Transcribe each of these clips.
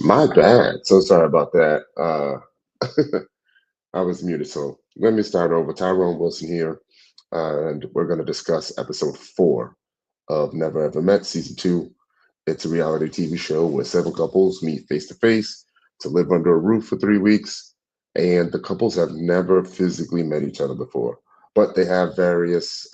My bad. So sorry about that. I was muted. So let me start over. Tyrone Wilson here, and we're going to discuss episode 4 of Never Ever Met, season 2. It's a reality TV show where seven couples meet face to face to live under a roof for 3 weeks, and the couples have never physically met each other before, but they have various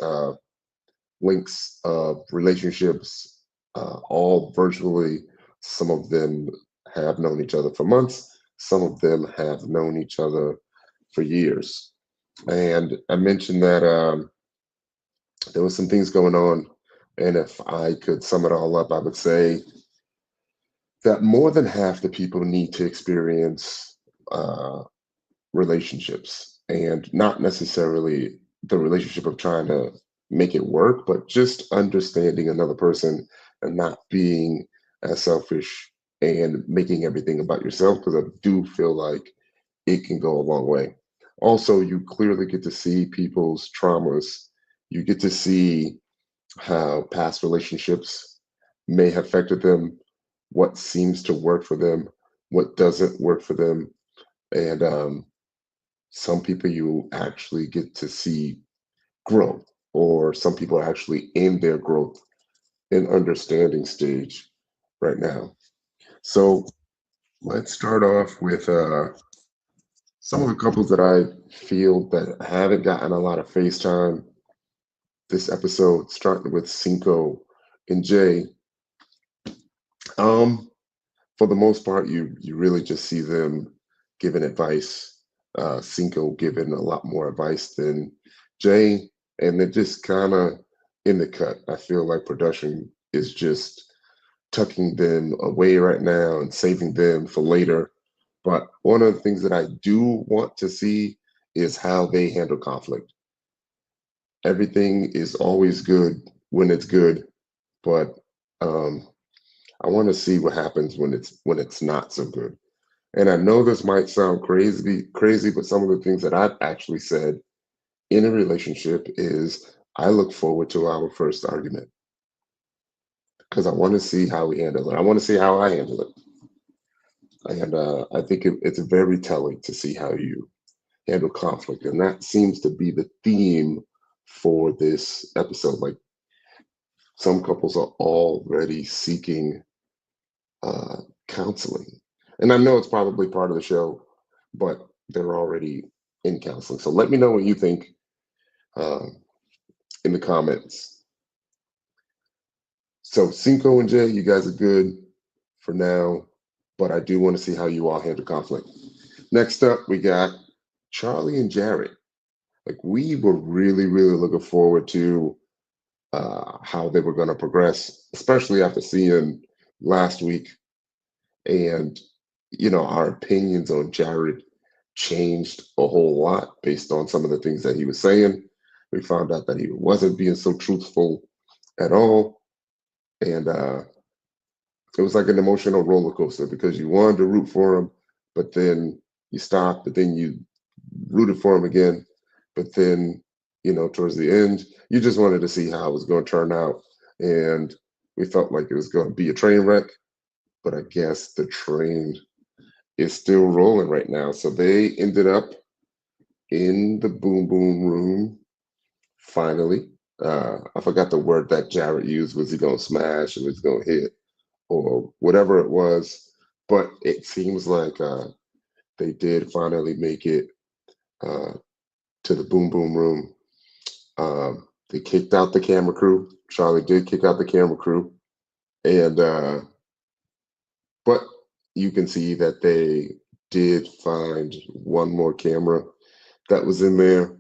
links of relationships, all virtually. Some of them have known each other for months, some of them have known each other for years. And I mentioned that there was some things going on, and if I could sum it all up, I would say that more than half the people need to experience uh, relationships, and not necessarily the relationship of trying to make it work, but just understanding another person and not being as selfish and making everything about yourself, because I do feel like it can go a long way. Also, you clearly get to see people's traumas. You get to see how past relationships may have affected them, what seems to work for them, what doesn't work for them. And some people you actually get to see growth, or some people are actually in their growth and understanding stage right now. So let's start off with some of the couples that I feel that haven't gotten a lot of face time this episode, starting with Cinco and Jay. Um, for the most part, you really just see them giving advice. Cinco giving a lot more advice than Jay, and they're just kind of in the cut. I feel like production is just tucking them away right now and saving them for later. But one of the things that I do want to see is how they handle conflict. Everything is always good when it's good, but um, I want to see what happens when it's not so good. And I know this might sound crazy, but some of the things that I've actually said in a relationship is I look forward to our first argument because I want to see how we handle it. I want to see how I handle it. And I think it's very telling to see how you handle conflict. And that seems to be the theme for this episode. Like some couples are already seeking uh, counseling. And I know it's probably part of the show, but they're already in counseling. So let me know what you think uh, in the comments. So Cinco and Jay, you guys are good for now, but I do want to see how you all handle conflict. Next up, we got Charlie and Jared. Like we were really looking forward to how they were going to progress, especially after seeing last week. And our opinions on Jared changed a whole lot based on some of the things that he was saying. We found out that he wasn't being so truthful at all, and it was like an emotional roller coaster because you wanted to root for him, but then you stopped, but then you rooted for him again, but then towards the end you just wanted to see how it was going to turn out, and we felt like it was going to be a train wreck, but I guess the train is still rolling right now. So they ended up in the boom boom room finally. I forgot the word that Jared used. Was he gonna smash or was he gonna hit or whatever it was? But it seems like they did finally make it uh, to the boom boom room. They kicked out the camera crew. Charlie did kick out the camera crew, and but you can see that they did find one more camera that was in there,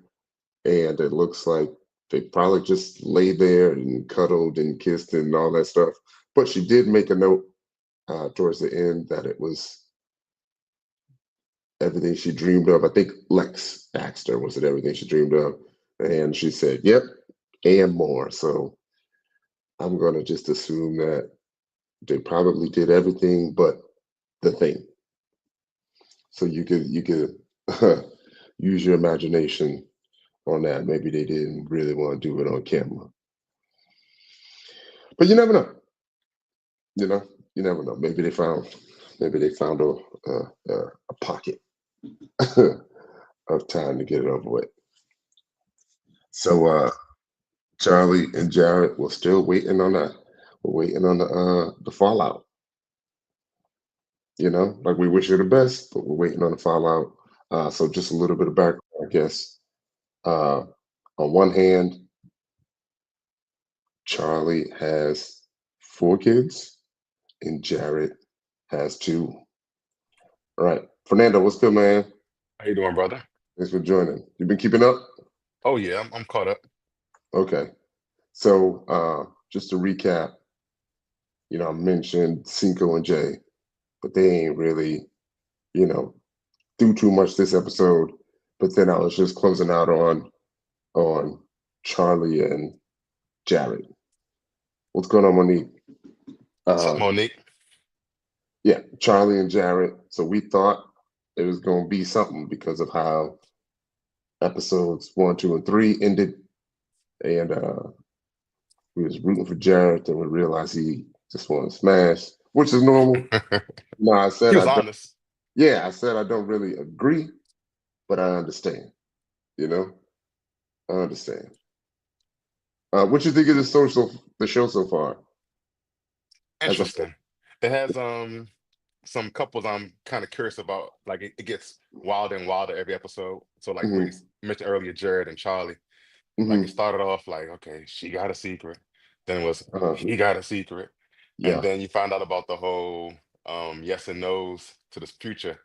and it looks like they probably just lay there and cuddled and kissed and all that stuff. But she did make a note towards the end that it was everything she dreamed of. I think Lex asked her, was it everything she dreamed of? And she said, yep, and more. So I'm going to just assume that they probably did everything but the thing. So you could use your imagination on that. Maybe they didn't really want to do it on camera, but you never know. You know, you never know. Maybe they found Maybe they found a pocket of time to get it over with. So Charlie and Jared were still waiting on that. We're waiting on the fallout. Like we wish you the best, but we're waiting on the fallout. So just a little bit of background, I guess. Uh, on one hand, Charlie has 4 kids, and Jared has 2. All right, Fernando, what's good, man? How you doing, brother? Thanks for joining. You been keeping up? Oh yeah, I'm caught up. Okay. So just to recap, I mentioned Cinco and Jay, but they ain't really, you know, do too much this episode. But then I was just closing out on Charlie and Jared. What's going on, Monique? What's up, Uh, Monique? yeah, Charlie and Jared. So we thought it was going to be something because of how episodes 1, 2, and 3 ended, and we was rooting for Jared, and we realized he just wanted to smash, which is normal. No, I He said was I don't. honest. Yeah, I said I don't really agree, but I understand. You know, I understand. What you think of the show so far as a whole? Interesting. It has some couples I'm kind of curious about. Like it gets wilder and wilder every episode. So like what you Hmm. mentioned earlier, Jared and Charlie. Like it Hmm. started off like, okay, she got a secret. Then it was Uh, he got a secret. And yeah, then you find out about the whole yes and no's to this future.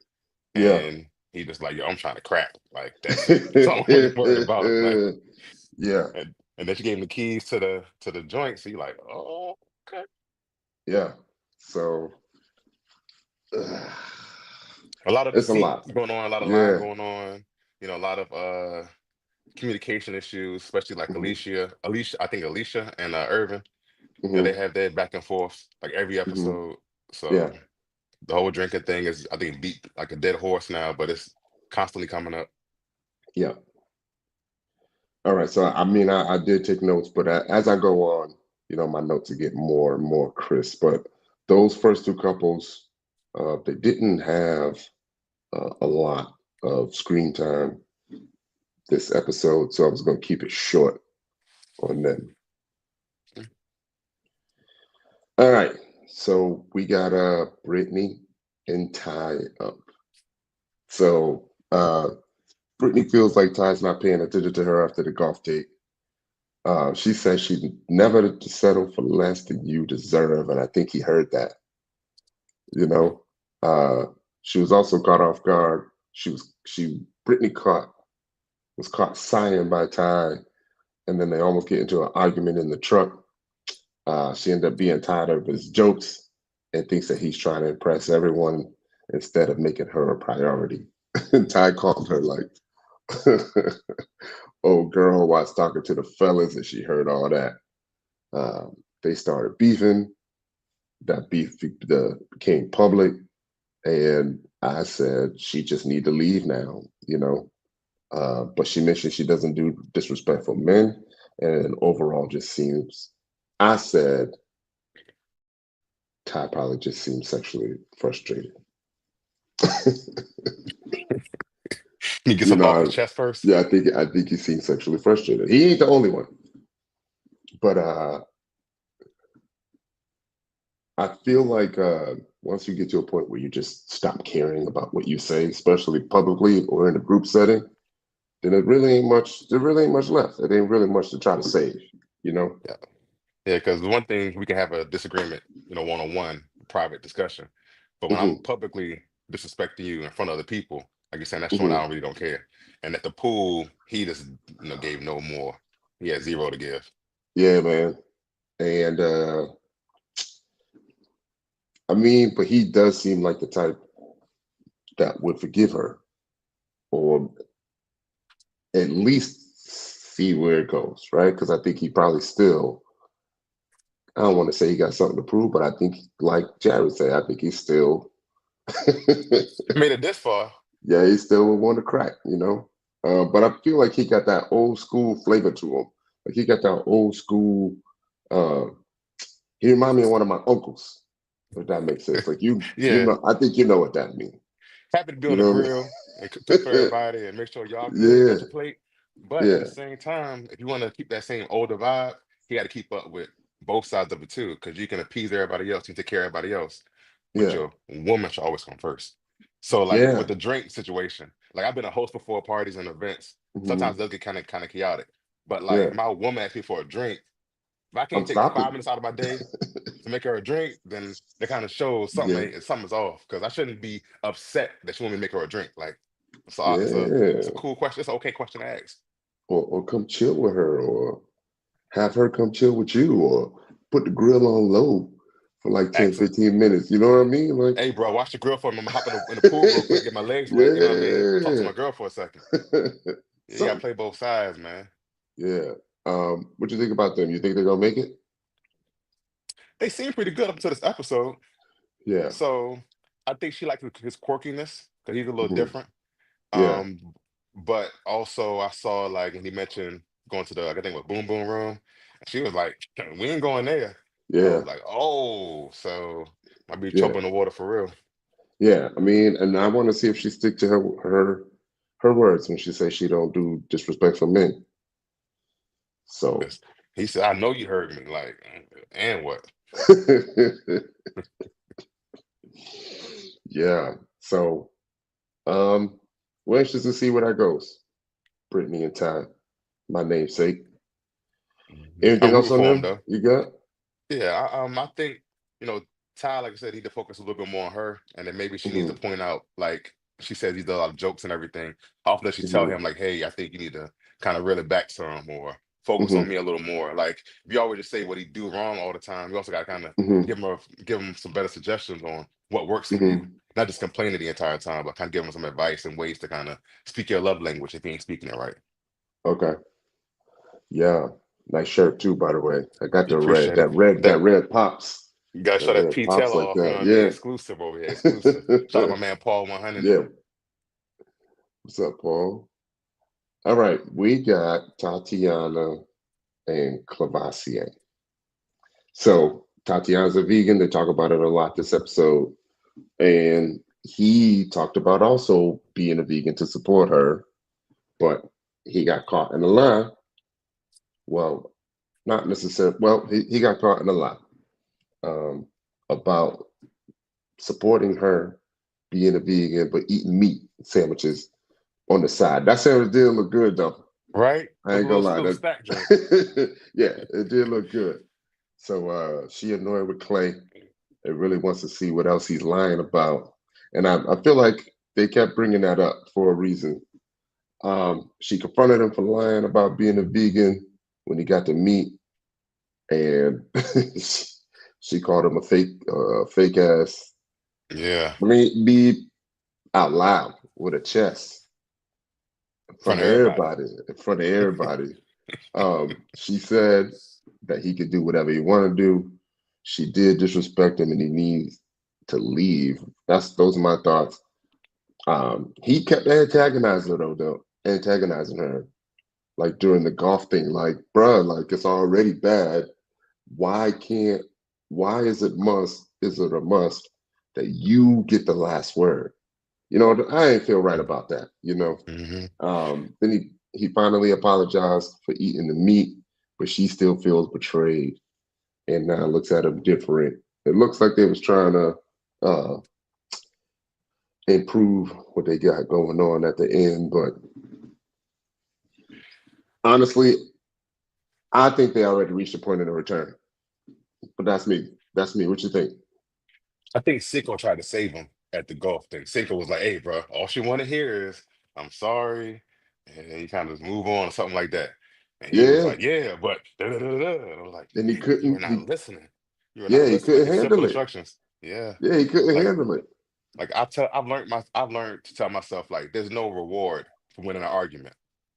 yeah, And he just like, yo, I'm trying to crack. Like that's it. That's all I'm worried about. Like yeah, and then she gave him the keys to the joint. So you're like, oh, okay. yeah. So uh, A lot of it's a deceit lot. going on, a lot of lying Yeah. going on. A lot of communication issues, especially like Hmm. I think Alicia and Irvin. They Hmm. have their back and forth like every Hmm. episode. So Yeah, the whole drinking thing is, I think, beat like a dead horse now, but it's constantly coming up. yeah. All right. So I mean, I did take notes, but as I go on, my notes are getting more and more crisp. But those first 2 couples, they didn't have a lot of screen time this episode, so I was going to keep it short on them. All right. So we got Brittany and Ty up. So Brittany feels like Ty's not paying attention to her after the golf date. She says she'd never settle for less than you deserve, and I think he heard that. You know, uh, she was also caught off guard. Brittany was caught sighing by Ty, and then they almost get into an argument in the truck. She ended up being tired of his jokes and thinks that he's trying to impress everyone instead of making her a priority. And Ty called her like, "Oh, girl," while talking to the fellas, and she heard all that. They started beefing. That beef became public, and I said she just need to leave now. But she mentioned she doesn't do disrespectful men, and overall just seems. I said Ty probably just seems sexually frustrated. He get you something off his know, chest first. yeah, I think he seems sexually frustrated. He ain't the only one, but I feel like once you get to a point where you just stop caring about what you say, especially publicly or in a group setting, then it really ain't much. There really ain't much left. It ain't really much to try to save. You know. Yeah, yeah. Because the one thing we can have a disagreement, one on one, private discussion, but when I'm Hmm. publicly disrespecting you in front of other people, like you're saying, that's showing I Hmm. don't really don't care. And at the pool, he just gave no more. He had zero to give. Yeah, man. And I mean, but he does seem like the type that would forgive her, or at least see where it goes, right? Because I think he probably still. I don't want to say he got something to prove, but I think, like Jared said, I think he's still. Made it this far. Yeah, he still would want to crack. But I feel like he got that old school flavor to him. Like he got that old school. Uh, he remind me of one of my uncles. If that makes sense. Like you Yeah, know, I think you know what that means. happy to be on You the know what grill and cook for I mean? everybody and make sure y'all good and Yeah, got your plate. But at the yeah, same time, if you want to keep that same older vibe, you got to keep up with both sides of it too, because you can appease everybody else, you take care of everybody else, but yeah, your woman should always come first. So like yeah. with the drink situation, like I've been a host before parties and events. Hmm. Sometimes they'll get kind of chaotic. But like Yeah. if my woman asks me for a drink, if I I'm can't take stopping. 5 minutes out of my day to make her a drink, then that kind of shows Yeah, something's off. Because I shouldn't be upset that she want me to make her a drink. Like, so it's a yeah. cool question. It's an okay question to ask. Or come chill with her, or have her come chill with you, or put the grill on low for like 10, Ask her, 15 minutes. You know what I mean? Like, hey, bro, watch the grill for me. I'm gonna hop in the pool real quick, get my legs wet. You know what I mean? Talk to yeah. my girl for a second. Yeah, you gotta Something. play both sides, man. Yeah. What you think about them? You think they're gonna make it? They seem pretty good up until this episode. Yeah. So I think she likes his quirkiness because he's a little Hmm. different. Yeah. Um, but also I saw like, and he mentioned going to the, I think it was Boom Boom Room. And she was like, we ain't going there. I Yeah. was like, oh, so might be Yeah. chopping the water for real. Yeah. I mean, and I want to see if she stick to her words when she says she don't do disrespectful men. So 'Cause he said, I know you heard me. Like, and what? yeah. So we're anxious to see where that goes. Brittany and Ty, my namesake. Anything I'm else rooting on for him them? though. You got? Yeah, I think you know Ty, like I said, he need to focus a little bit more on her, and then maybe she needs to Hmm. point out, like she says, he does a lot of jokes and everything. Often does she tell Hmm. him like, "Hey, I think you need to kind of really back to him or focus on Hmm. me a little more." Like if you always just say what he do wrong all the time, you also got to kind of Hmm. give him some better suggestions on what works for you, Hmm. not just complaining the entire time, but kind of give him some advice and ways to kind of speak your love language if he ain't speaking it right. Okay. Yeah. Nice shirt too, by the way. I got You the red. appreciate it. That That red pops. You gotta That show that red P pops Taylor like off, you know that. what I mean? Yeah. Exclusive over here, exclusive. Shout out my man Paul 100. Yeah. What's up, Paul? All right. We got Tatiana and Clavassier. So Tatiana's a vegan. They talk about it a lot this episode. And he talked about also being a vegan to support her, but he got caught in a lie. Well, not necessarily. Well, he got caught in a lie um, about supporting her being a vegan, but eating meat sandwiches on the side. That sandwich did look good, though. Right? I Those ain't gonna lie. little stack joints. Yeah, it did look good. So she annoyed with Clay and really wants to see what else he's lying about. And I feel like they kept bringing that up for a reason. She confronted him for lying about being a vegan when he got the meat, and she called him a fake ass. Yeah, I mean, be out loud with a chest in in front front of of everybody. everybody. In front of everybody. She said that he could do whatever he wanted to do. She did disrespect him, and he needs to leave. Those are my thoughts. He kept antagonizing her though, antagonizing her like during the golf thing. Like, bruh, like it's already bad. Why can't? Why is it must? Is it a must that you get the last word? You know, I ain't feel right about that. You know. Hmm. Then he finally apologized for eating the meat, but she still feels betrayed and now looks at him different. It looks like they was trying to uh, improve what they got going on at the end, but honestly, I think they already reached the point of no return. But that's me. That's me. What you think? I think Sicko tried to save him at the golf thing. Sicko was like, hey, bro, all she want to hear is, I'm sorry. And then he kind of move on or something like that. And he was Yeah. like, yeah, but da, da, da, da. And I was like, And he you are couldn't. not listening. You are not Yeah, he listening. couldn't It's simple handle it. instructions. Yeah. Yeah, he couldn't Like, handle it. I've learned to tell myself like there's no reward for winning an argument.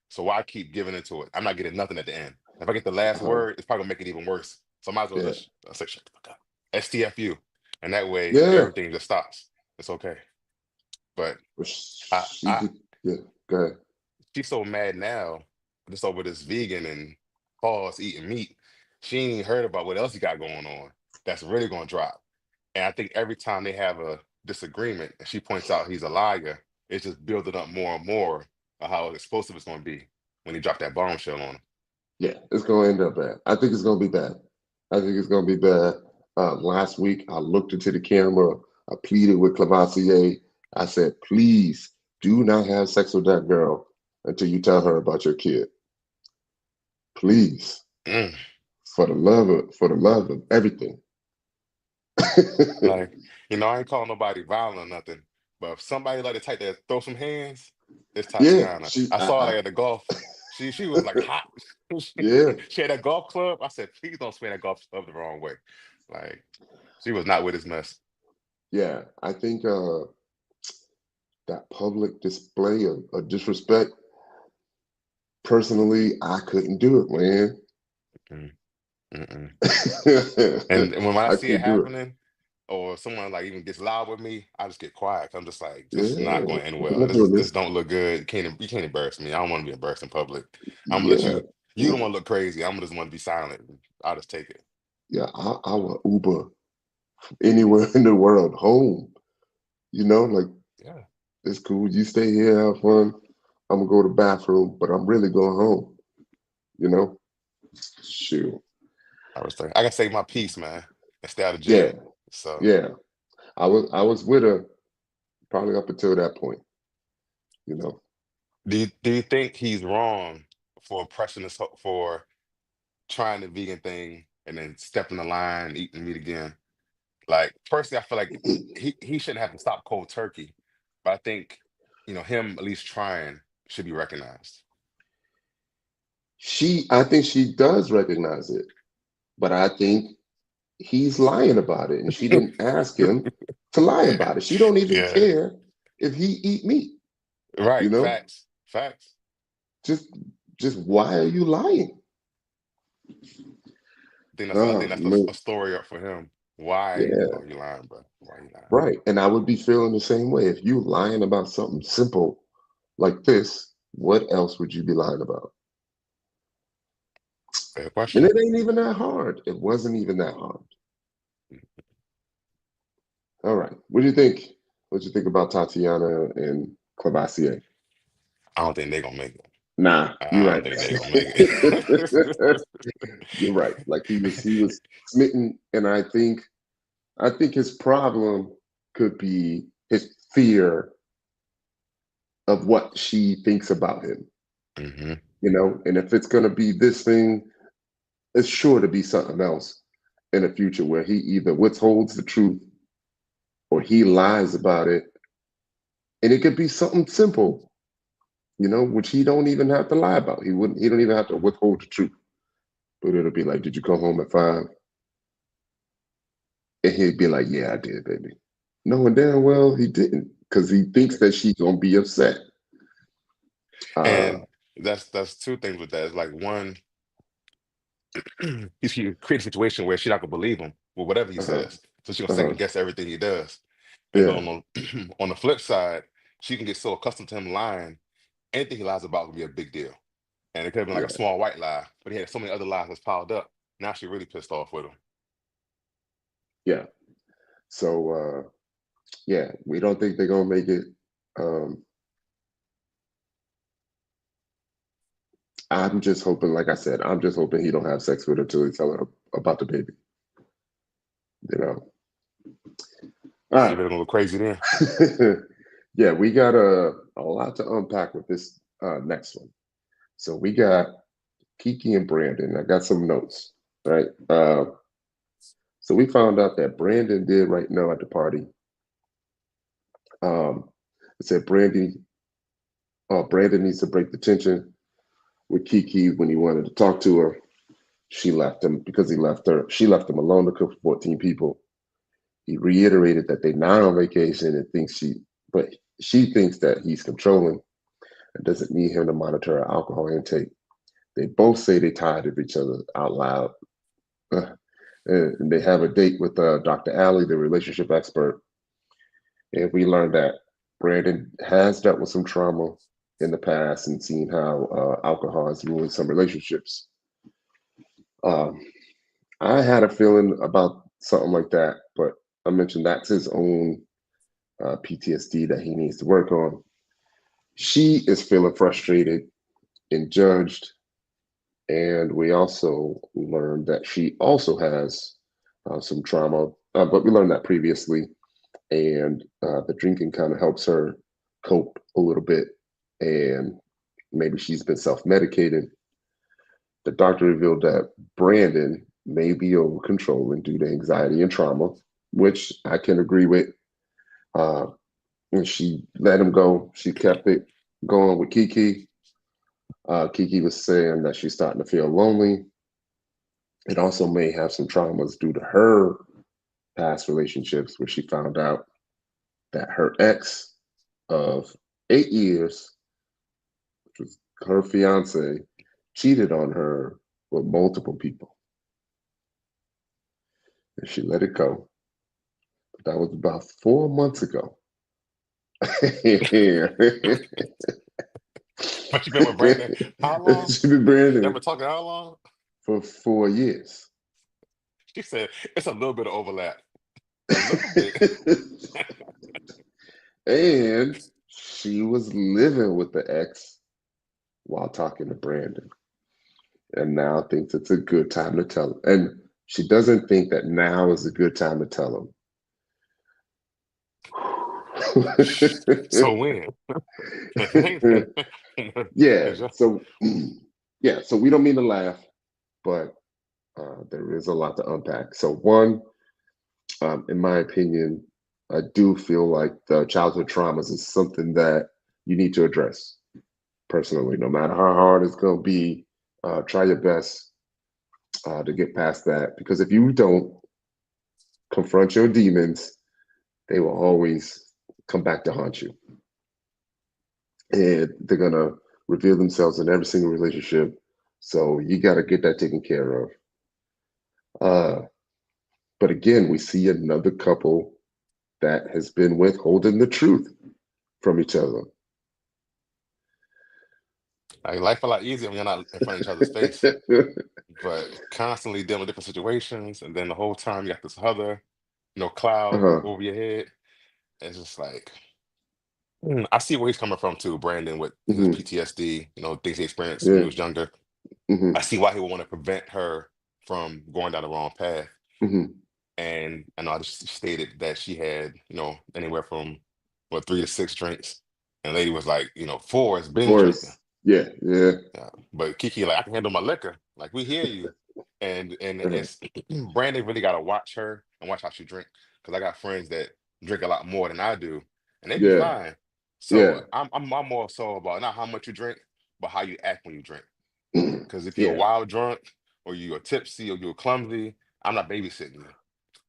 So why keep giving into it? I'm not getting nothing at the end. If I get the last Uh-huh. word, it's probably gonna make it even worse. So I might as well Yeah. just say shut the fuck up. STFU. And that way Yeah. everything just stops. It's okay. But But I she I just. Yeah. Go ahead. she's so mad now just over this vegan and pause eating meat. She ain't even heard about what else he got going on. That's really gonna drop. And I think every time they have a disagreement and she points out he's a liar, it's just building up more and more of how explosive it's going to be when he dropped that bombshell on him. Yeah, it's gonna end up bad. I think it's gonna be bad. I think it's gonna be bad. Last week, I looked into the camera. I pleaded with Clavassier. I said, please do not have sex with that girl until you tell her about your kid. Please, Mm. for the love of everything. Like, I ain't calling nobody violent or nothing, but if somebody like the type that throw some hands, it's Yeah, Tatiana. I saw her like at the golf. She was like hot. yeah, She had that golf club. I said, please don't swing that golf club the wrong way. Like, she was not with his mess. yeah. I think that public display of disrespect. Personally, I couldn't do it, man. Mm, mm-mm. And when I I see it couldn't do it. happening, or someone like even gets loud with me, I just get quiet. I'm just like, this is not Yeah, going to end I'm well. not This is doing this this. don't look good. You can't embarrass me. I don't want to be embarrassed in public. I'm gonna let Yeah, you. You don't want to look crazy. I'm just want to be silent. I'll just take it. yeah. I will Uber anywhere in the world home. Like Yeah, it's cool. You stay here, have fun. I'm gonna go to the bathroom, but I'm really going home. You know, shoot. I was like, I can save my peace, man, and stay out of Yeah, jail. So, yeah. I was with her probably up until that point. You know, do you think he's wrong for pressing us for trying the vegan thing and then stepping the line, eating meat again? Like personally, I feel like he shouldn't have to stop cold turkey, but I think him at least trying should be recognized. I think she does recognize it, but I think he's lying about it, and she didn't ask him to lie about it. She don't even Yeah, care if he eat meat. You right. know, Facts, facts. just just why are you lying? I think Oh that's man, a story up for him. Why yeah, are you lying, bro? Why are you lying? right. And I would be feeling the same way if you lying about something simple like this. What else would you be lying about? Fair And question. it ain't even that hard. It wasn't even that hard. All right. What do you think? What do you think about Tatiana and Clavassier? I don't think they're gonna make it. Nah, you're I right. don't think they're gonna make it. You're right. Like he was smitten, and I think his problem could be his fear of what she thinks about him. Hmm. And if it's gonna be this thing, it's sure to be something else in the future where he either withholds the truth or he lies about it, and it could be something simple, which he don't even have to lie about. He don't even have to withhold the truth. But it'll be like, did you come home at 5? And he'd be like, yeah, I did, baby. Knowing damn well he didn't, because he thinks that she's gonna be upset. Uh, And that's two things with that. It's like one, he's create a situation where she's not gonna believe him with whatever he uh-huh, says. So she's gonna uh-huh, second guess everything he does. And yeah, then on the on the flip side, she can get so accustomed to him lying, anything he lies about will be a big deal. And it could have been like a yeah, small white lie, but he had so many other lies that's piled up. Now she really pissed off with him. yeah. So yeah, we don't think they're gonna make it. Um, I'm just hoping, like I said, I'm just hoping he don't have sex with her till he tell her about the baby. You know. All She right. better gonna go crazy then. Yeah, we got a lot to unpack with this next one. So we got Kiki and Brandon. I got some notes, right? So we found out that Brandon did right now at the party. Um, it said Brandon needs to break the tension with Kiki when he wanted to talk to her. She left him because he left her. She left him alone to cook for 14 people. He reiterated that they're not on vacation and but she thinks that he's controlling and doesn't need him to monitor her alcohol intake. They both say they're tired of each other out loud. And they have a date with Dr. Alley, the relationship expert. And we learned that Brandon has dealt with some trauma in the past and seen how alcohol has ruined some relationships. Um, I had a feeling about something like that, but I mentioned that's his own PTSD that he needs to work on. She is feeling frustrated and judged. And we also learned that she also has some trauma, but we learned that previously. And the drinking kind of helps her cope a little bit. And maybe she's been self medicating. The doctor revealed that Brandon may be over controlling due to anxiety and trauma, which I can agree with. Uh, when she let him go, she kept it going with Kiki. Kiki was saying that she's starting to feel lonely. It also may have some traumas due to her past relationships, where she found out that her ex of 8 years, which was her fiance, cheated on her with multiple people. And she let it go. But that was about 4 months ago. Yeah. But you been with Brandon how long? She been Y'all Brandon been talking how long? for 4 years. She said it's a little bit of overlap. A little bit. And she was living with the ex while talking to Brandon, and now thinks it's a good time to tell him. And she doesn't think that now is a good time to tell him. So when? Yeah. 'Cause y'all- So yeah. So we don't mean to laugh, but there is a lot to unpack. So one, in my opinion, I do feel like the childhood traumas is something that you need to address personally, no matter how hard it's going to be. Try your best to get past that, because if you don't confront your demons, they will always come back to haunt you. And they're going to reveal themselves in every single relationship. So you got to get that taken care of. Uh, but again, we see another couple that has been withholding the truth from each other. like life a lot easier when you're not in front of each other's face. But constantly dealing with different situations, and then the whole time you got this other, cloud Uh-huh. over your head. It's just like I see where he's coming from too, Brandon, with his Hmm. PTSD, things he experienced when he Yeah. was younger. I Hmm. see why he would want to prevent her from going down the wrong path. Hmm. And I know I just stated that she had, anywhere from 3 to 6 drinks. And the lady was like, four is binge drinking. Force. Yeah. Yeah. Yeah. But Kiki, like, I can handle my liquor. Like, we hear you. And Uh-huh. it's Brandon really gotta watch her and watch how she drink. Because I got friends that drink a lot more than I do, and they be Yeah. fine. So Yeah. I'm more so about not how much you drink, but how you act when you drink. Because if you're Yeah. wild drunk, or you're tipsy, or you're clumsy, I'm not babysitting you.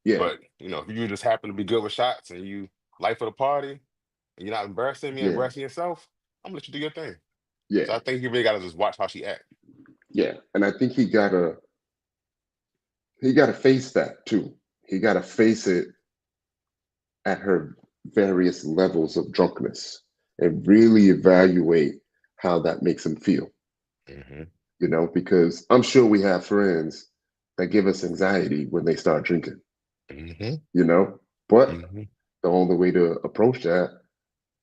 Yeah. But if you just happen to be good with shots and you life of the party, and you're not embarrassing me, Yeah. embarrassing yourself, I'm gonna let you do your thing. Yeah. So I think you really gotta just watch how she act. Yeah. And I think he gotta face that too. He gotta face it at her various levels of drunkenness and really evaluate how that makes him feel. Hmm. Because I'm sure we have friends that give us anxiety when they start drinking, Hmm. you know. But Hmm. the only way to approach that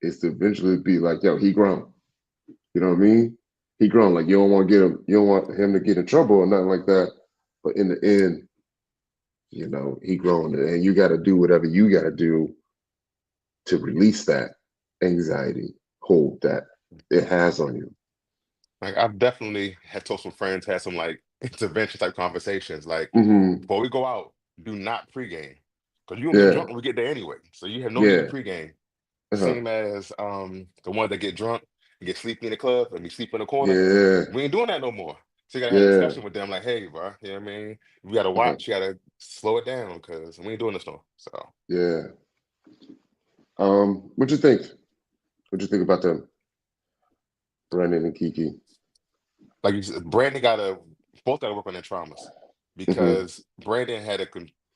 is to eventually be like, yo, he grown. You know what I mean? He grown. Like you don't want him to get in trouble or nothing like that. But in the end, he grown, and you got to do whatever you got to do to release that anxiety hold that it has on you. Like I've definitely had told some friends, had some like intervention type conversations. Like Hmm. before we go out, do not pregame. Because you're gonna get Yeah, drunk when we get there anyway. So you have no need to yeah, pregame. uh-huh. Same as the ones that get drunk and get sleepy in the club and be sleep in the corner. Yeah, We ain't doing that no more. So you gotta have a yeah, discussion with them, like, hey, bro, you know what I mean? We gotta uh-huh. watch, you gotta slow it down because we ain't doing this no. So Yeah. What you think? What you think about them, Brandon and Kiki? like you said, Brandon gotta both gotta work on their traumas Hmm. because Brandon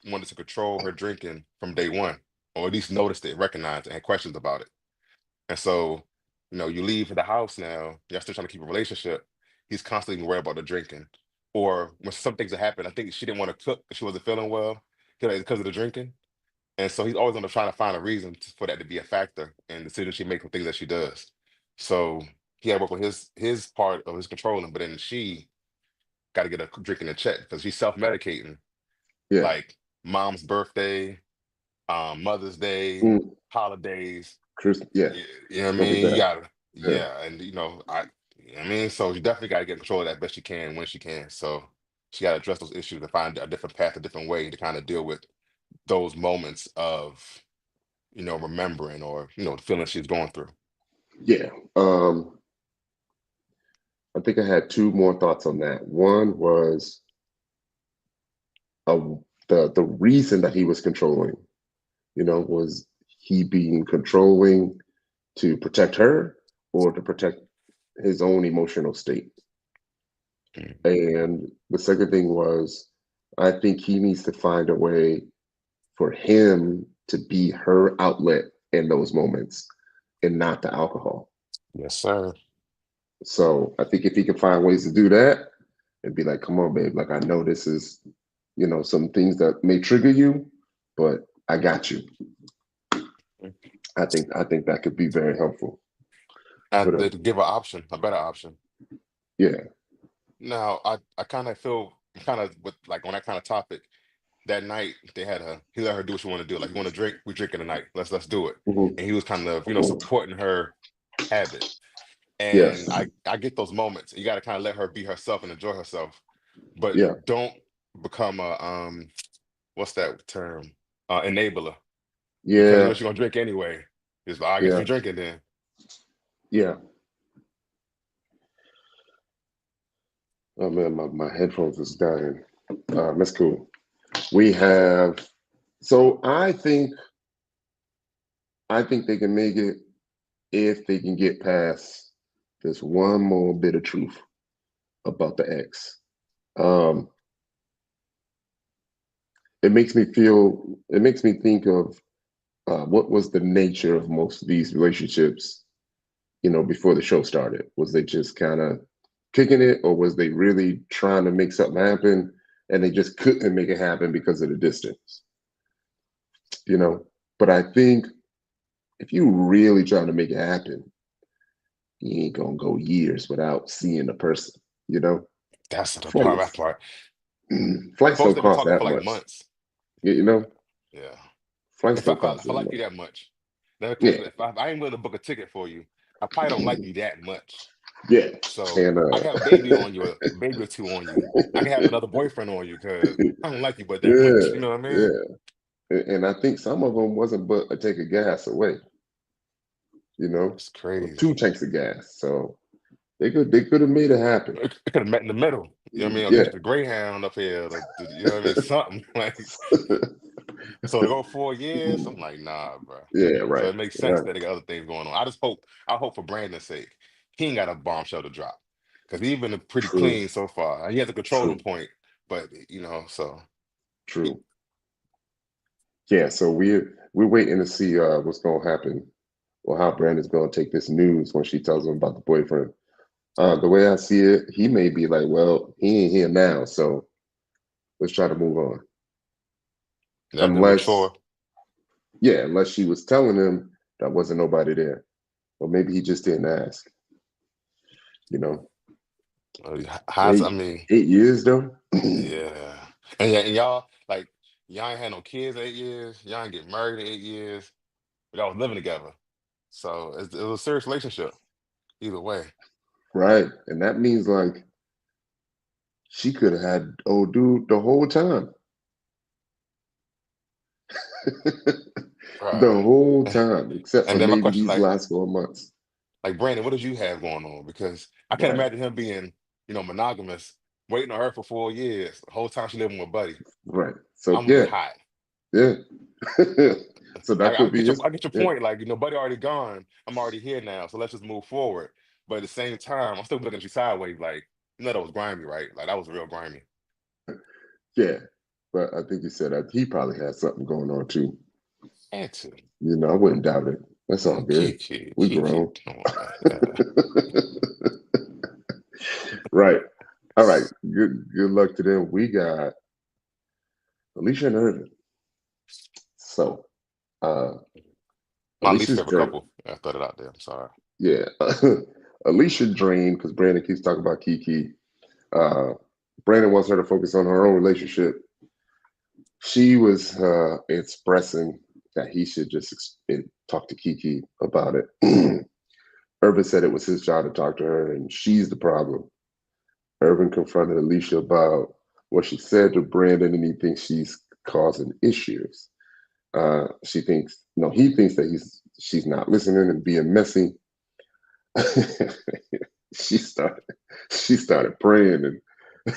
wanted to control her drinking from day one, or at least noticed it, recognized it, and had questions about it. And so, you leave the house now, you're still trying to keep a relationship. He's constantly worried about the drinking. Or when some things have happened, I think she didn't want to cook because she wasn't feeling well, because of the drinking. And so he's always going to try to find a reason for that to be a factor in the decisions she makes and things that she does. So he had to work with his part of his controlling, but then she got to get a drink in the check because she's self-medicating, Yeah. like mom's birthday, Mother's Day, Mm, holidays. Chris, yeah, You know what I don't mean? You forget gotta, that. Yeah. yeah, and you know what I mean, so you definitely got to get control of that best she can when she can. So she got to address those issues and find a different path, a different way to kind of deal with those moments of remembering or the feelings she's going through. Yeah. I think I had two more thoughts on that. One was uh, the reason that he was controlling, was he being controlling to protect her or to protect his own emotional state. Mm. And the second thing was, I think he needs to find a way for him to be her outlet in those moments and not the alcohol. Yes, sir. So I think if he can find ways to do that and be like, come on, babe, like I know this is, some things that may trigger you, but I got you. I think that could be very helpful. And But to give an option, a better option. yeah. Now, I kind of feel kind of with like on that kind of topic. That night he let her do what she want to do. Like, you want to drink, we drink in the night. Let's do it. Mhm. And he was kind of supporting her habit. And Yes. I get those moments. You got to kind of let her be herself and enjoy herself, but Yeah. don't become a what's that term? Enabler, because Yeah. she's gonna drink anyway. It's like, I guess Yeah. we drinking then. Yeah. Oh man, my headphones is dying. That's cool. We have so I think they can make it if they can get past this one more bit of truth about the ex. Um, it makes me think of what was the nature of most of these relationships, before the show started. Was they just kind of kicking it, or was they really trying to make something happen and they just couldn't make it happen because of the distance? You know, but I think if you really trying to make it happen, you ain't gonna go years without seeing a person, you know? That's the part. That Flights. part. Flights Folks, don't they've been cost talking for that like much. months. You know? Yeah. Flights If I, don't if I, cost if I that like much. you that much, because Yeah. if I ain't willing to book a ticket for you, I probably don't like you that much. Yeah. So And I can have a baby on you, a baby or two on you. I can have another boyfriend on you because I don't like you but that yeah, much. You know what I mean? yeah. And I think some of them wasn't but a tank of gas away, It's or two crazy. tanks of gas. So they could have made it happen. It could have met in the middle. You know what I mean? Or Yeah. catch the Greyhound up here. You know what I mean? Something like so to go 4 years. I'm like, nah, bro. Yeah, So right. it makes sense Right. that they got other things going on. I hope for Brandon's sake, he ain't got a bombshell to drop because he's been pretty True. clean so far. He has a controlling True. point, but so he- True. Yeah, so we're waiting to see what's gonna happen or how Brandon's gonna take this news when she tells him about the boyfriend. The way I see it, he may be like, well, he ain't here now, so let's try to move on. that been Unless, mature. yeah, unless she was telling him that wasn't nobody there. Or maybe he just didn't ask, you know. How's I Eight mean, 8 years though. yeah, and yeah, and y'all ain't had no kids in 8 years. Y'all ain't get married in 8 years. But y'all was living together, so it was a serious relationship either way. Right. And that means like she could have had old dude the whole time. The Right. whole time, except for And then my maybe question, these last 4 months. like Brandon, what did you have going on? Because I can't Right. imagine him being, monogamous, waiting on her for 4 years, the whole time she living with Buddy. Right. So I'm gonna be yeah, hot. yeah. So that I could be get your his. I get your Yeah. point. Like, Buddy already gone. I'm already here now, so let's just move forward. But at the same time, I'm still looking at you sideways, like, that was grimy, right? Like that was real grimy. Yeah. But I think he said that he probably had something going on too. Had to. I wouldn't doubt it. That's all good. We Kiki, grown. come on, man. Right. All right. Good luck to them. We got Alicia and Irvin. So Uh, My least Alicia's favorite drained. couple. Yeah, I thought it out there. I'm sorry. Yeah, Alicia drained because Brandon keeps talking about Kiki. Uh, Brandon wants her to focus on her own relationship. She was expressing that he should just talk to Kiki about it. Urban said it was his job to talk to her, and she's the problem. Urban confronted Alicia about what she said to Brandon, and he thinks she's causing issues. She thinks, no, he thinks that she's not listening and being messy. she started, she started praying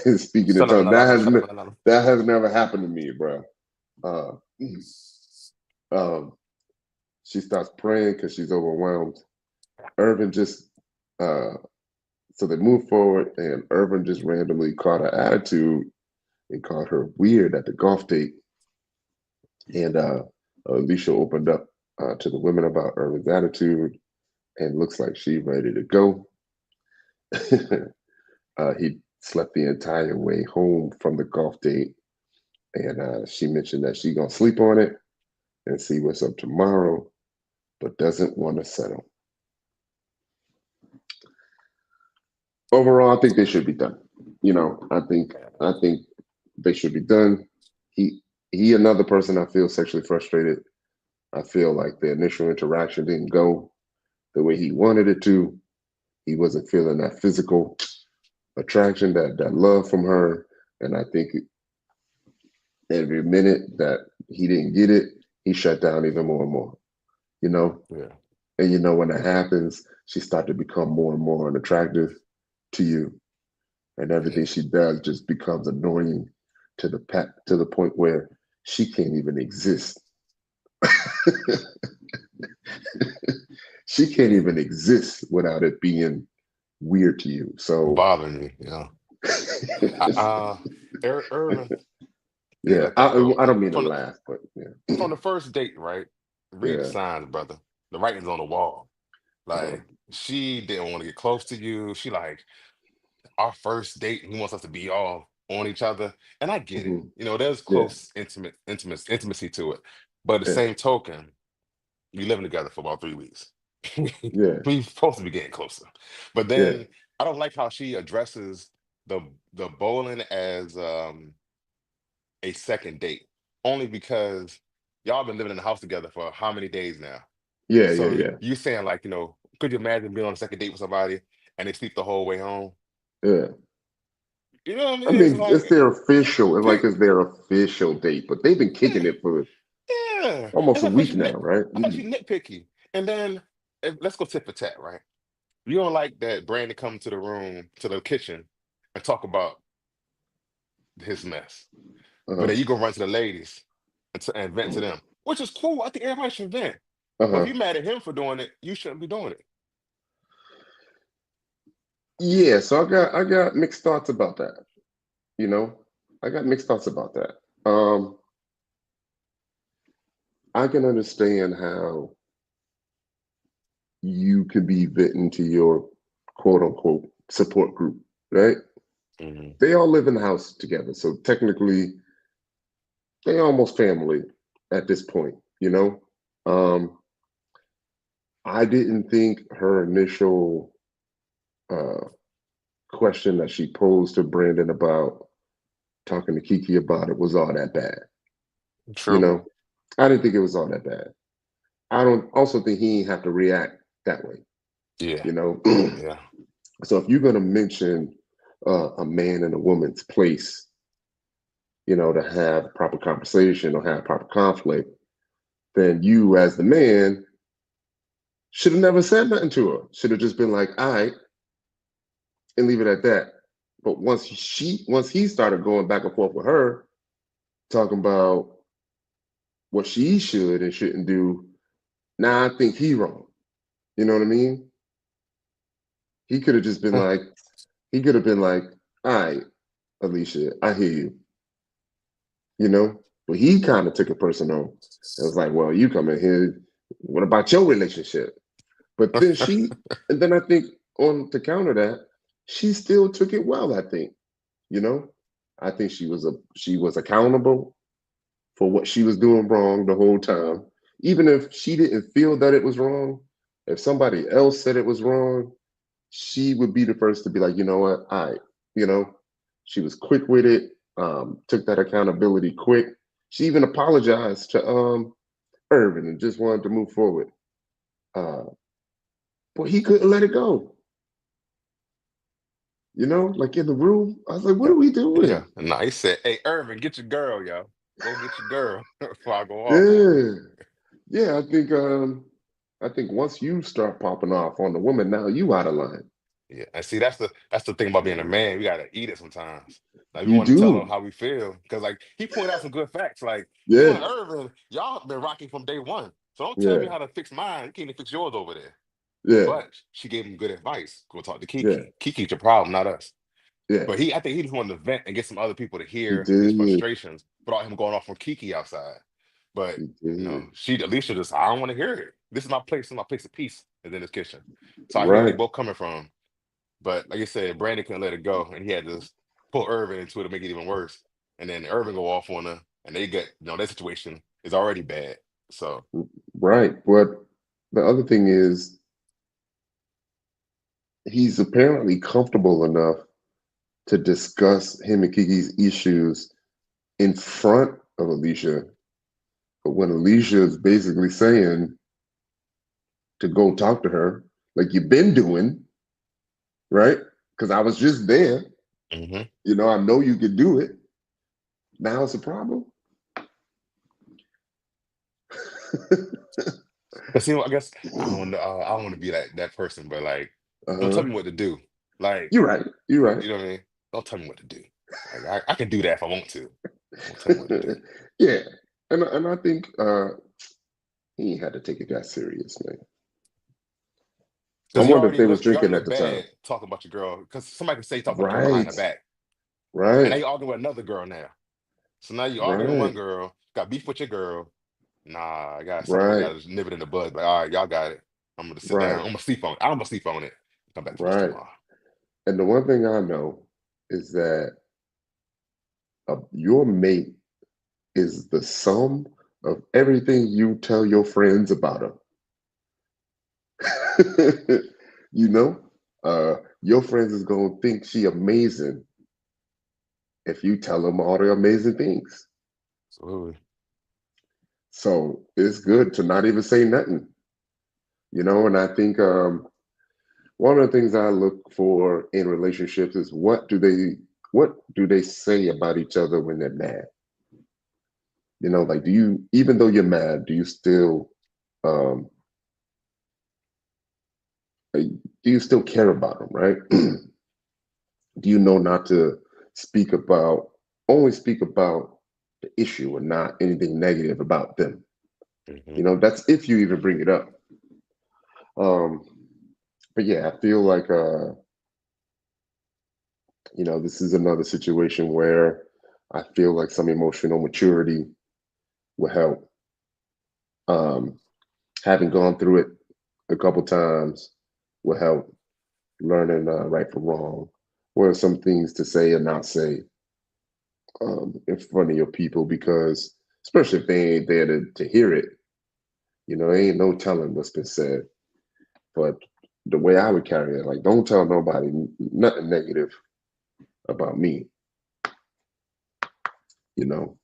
and speaking in tongues. That has never happened to me, bro. Uh, um, she starts praying because she's overwhelmed. Irvin just uh, so they move forward, and Irvin just randomly caught her attitude and called her weird at the golf date. And Alicia opened up to the women about Irvin's attitude, and looks like she's ready to go. He slept the entire way home from the golf date, and she mentioned that she's gonna sleep on it and see what's up tomorrow, but doesn't want to settle. Overall, I think they should be done. I think they should be done. He he another person I feel sexually frustrated. I feel like the initial interaction didn't go the way he wanted it to. He wasn't feeling that physical attraction, that love from her. And I think every minute that he didn't get it, he shut down even more and more, you know? Yeah. And when that happens, she started to become more and more unattractive to you. And Yeah. everything she does just becomes annoying to the point where she can't even exist. She can't even exist without it being weird to you. So Bothering me. Yeah. I, Irvin, he yeah, let that go, I man. don't mean to laugh, but yeah, From the first date, right? Read the yeah, signs, brother. The writing's on the wall. uh, Like she didn't want to get close to you. She like our first date. He wants us to be all on each other, and I get it. mhm, There's yeah, close, intimacy to it. But the yeah, same token, we living together for about 3 weeks. yeah, We supposed to be getting closer. But yeah, then I don't like how she addresses the bowling as a second date, only because y'all been living in the house together for how many days now? yeah, yeah, So yeah, you saying like, could you imagine being on a second date with somebody and they sleep the whole way home? yeah. You know what I I mean? It's mean, like it's their official. It's like pick, it's their official date, but they've been yeah, kicking it for yeah. almost It's a like week she now, right? I thought she nitpicky. And then let's go tit for tat, right? You don't like that Brandon come to the room, to the kitchen, and talk about his mess. But Uh then you go run to the ladies and vent to huh. them, which is cool. I think everybody should vent. Uh But if huh. you're mad at him for doing it, you shouldn't be doing it. Yeah. So I got mixed thoughts about that. You know, I got mixed thoughts about that. I can understand how you could be venting to your quote unquote support group, right? Hmm. They all live in the house together. So technically, they almost family at this point, you know? Um, I didn't think her initial uh, question that she posed to Brandon about talking to Kiki about it was all that bad, you True. know? I didn't think it was all that bad. I don't also think he didn't have to react that way, Yeah. you know? Yeah. So if you're going to mention a man and a woman's place, to have proper conversation or have proper conflict, then you as the man should have never said nothing to her. Should have just been like, all right, and leave it at that. But once he started going back and forth with her, talking about what she should and shouldn't do, now I think he wrong. You know what I mean? He could have just been like, he could have been like, all right, Alicia, I hear you, you know? But he kind of took it personal. It was like, well, you come in here, what about your relationship? But and then I think on to counter that, she still took it well, I think, you know? I think she was accountable for what she was doing wrong the whole time. even if she didn't feel that it was wrong, if somebody else said it was wrong, she would be the first to be like, you know what, all right, you know, she was quick with it, took that accountability quick. She even apologized to Irvin and just wanted to move forward. Uh, but he couldn't let it go. You know, like in the room, I was like, what Yeah, are we yeah. doing? No, he said, "Hey, Irvin, get your girl, yo. Go get your girl before I go off on her." Yeah, yeah. I think once you start popping off on the woman, now you out of line. Yeah, and see, that's the thing about being a man. We gotta eat it sometimes. Like we You want to tell him do. how we feel because, like, he pointed out some good facts. Like you Yeah, and Irvin, y'all been rocking from day one. So don't tell me yeah, how to fix mine. You can't even fix yours over there. yeah, But she gave him good advice. Go talk to yeah, Kiki. Kiki's your problem, not us. yeah. But I think he just wanted to vent and get some other people to He hear his did. frustrations without him going off on Kiki outside. But He did. Alicia just, I don't want to hear it. This is my place. This is my place of peace. And then his kitchen. So I hear where they Right. both coming from. But like I said, Brandon couldn't let it go, and he had to pull Irvin into it to make it even worse. And then Irvin go off on her, and they get their situation is already bad. So Right. But the other thing is, he's apparently comfortable enough to discuss him and Kiki's issues in front of Alicia. But when Alicia is basically saying to go talk to her, like you've been doing, right? Because I was just there. mhm. You know, I know you could do it. Now it's a problem. But see, I guess I don't want to be that person, but like, don't tell Uh-huh. me what to do. Like, You're right. You're right. you know what I mean? Don't tell me what to do. Like, I can do that if I want to. Don't tell me what to do. Yeah. And I think he had to take it that serious, man. I Because wonder if they was you drinking already at look the time. bad talking about your girl. Because somebody can say talk about your girl behind Right. her back, and now Right. you arguing with another girl now. So now you arguing with one Right. girl, got beef with your girl. Nah, I got some point. Right. Got to just nip it in the bud. Like, all right, y'all got it. I'm gonna sit down. Right. I'm gonna sleep on it. I'm gonna sleep on it. Come back to this Right. tomorrow. And the one thing I know is that your mate is the sum of everything you tell your friends about her. You know, your friends is gonna think she amazing if you tell them all the amazing things. Absolutely. So it's good to not even say nothing, you know. And I think one of the things I look for in relationships is what do they say about each other when they're mad? You know, like do you even though you're mad, do you still um, do you still care about them, right? Do you know not to speak about only speak about the issue and not anything negative about them? Hmm. You know, that's if you even bring it up. Um, but yeah, I feel like you know, this is another situation where I feel like some emotional maturity will help. Um, having gone through it a couple times will help learning right from wrong. What are some things to say and not say in front of your people? Because especially if they ain't there to hear it, you know, ain't no telling what's been said. But the way I would carry it, like, don't tell nobody nothing negative about me. You know,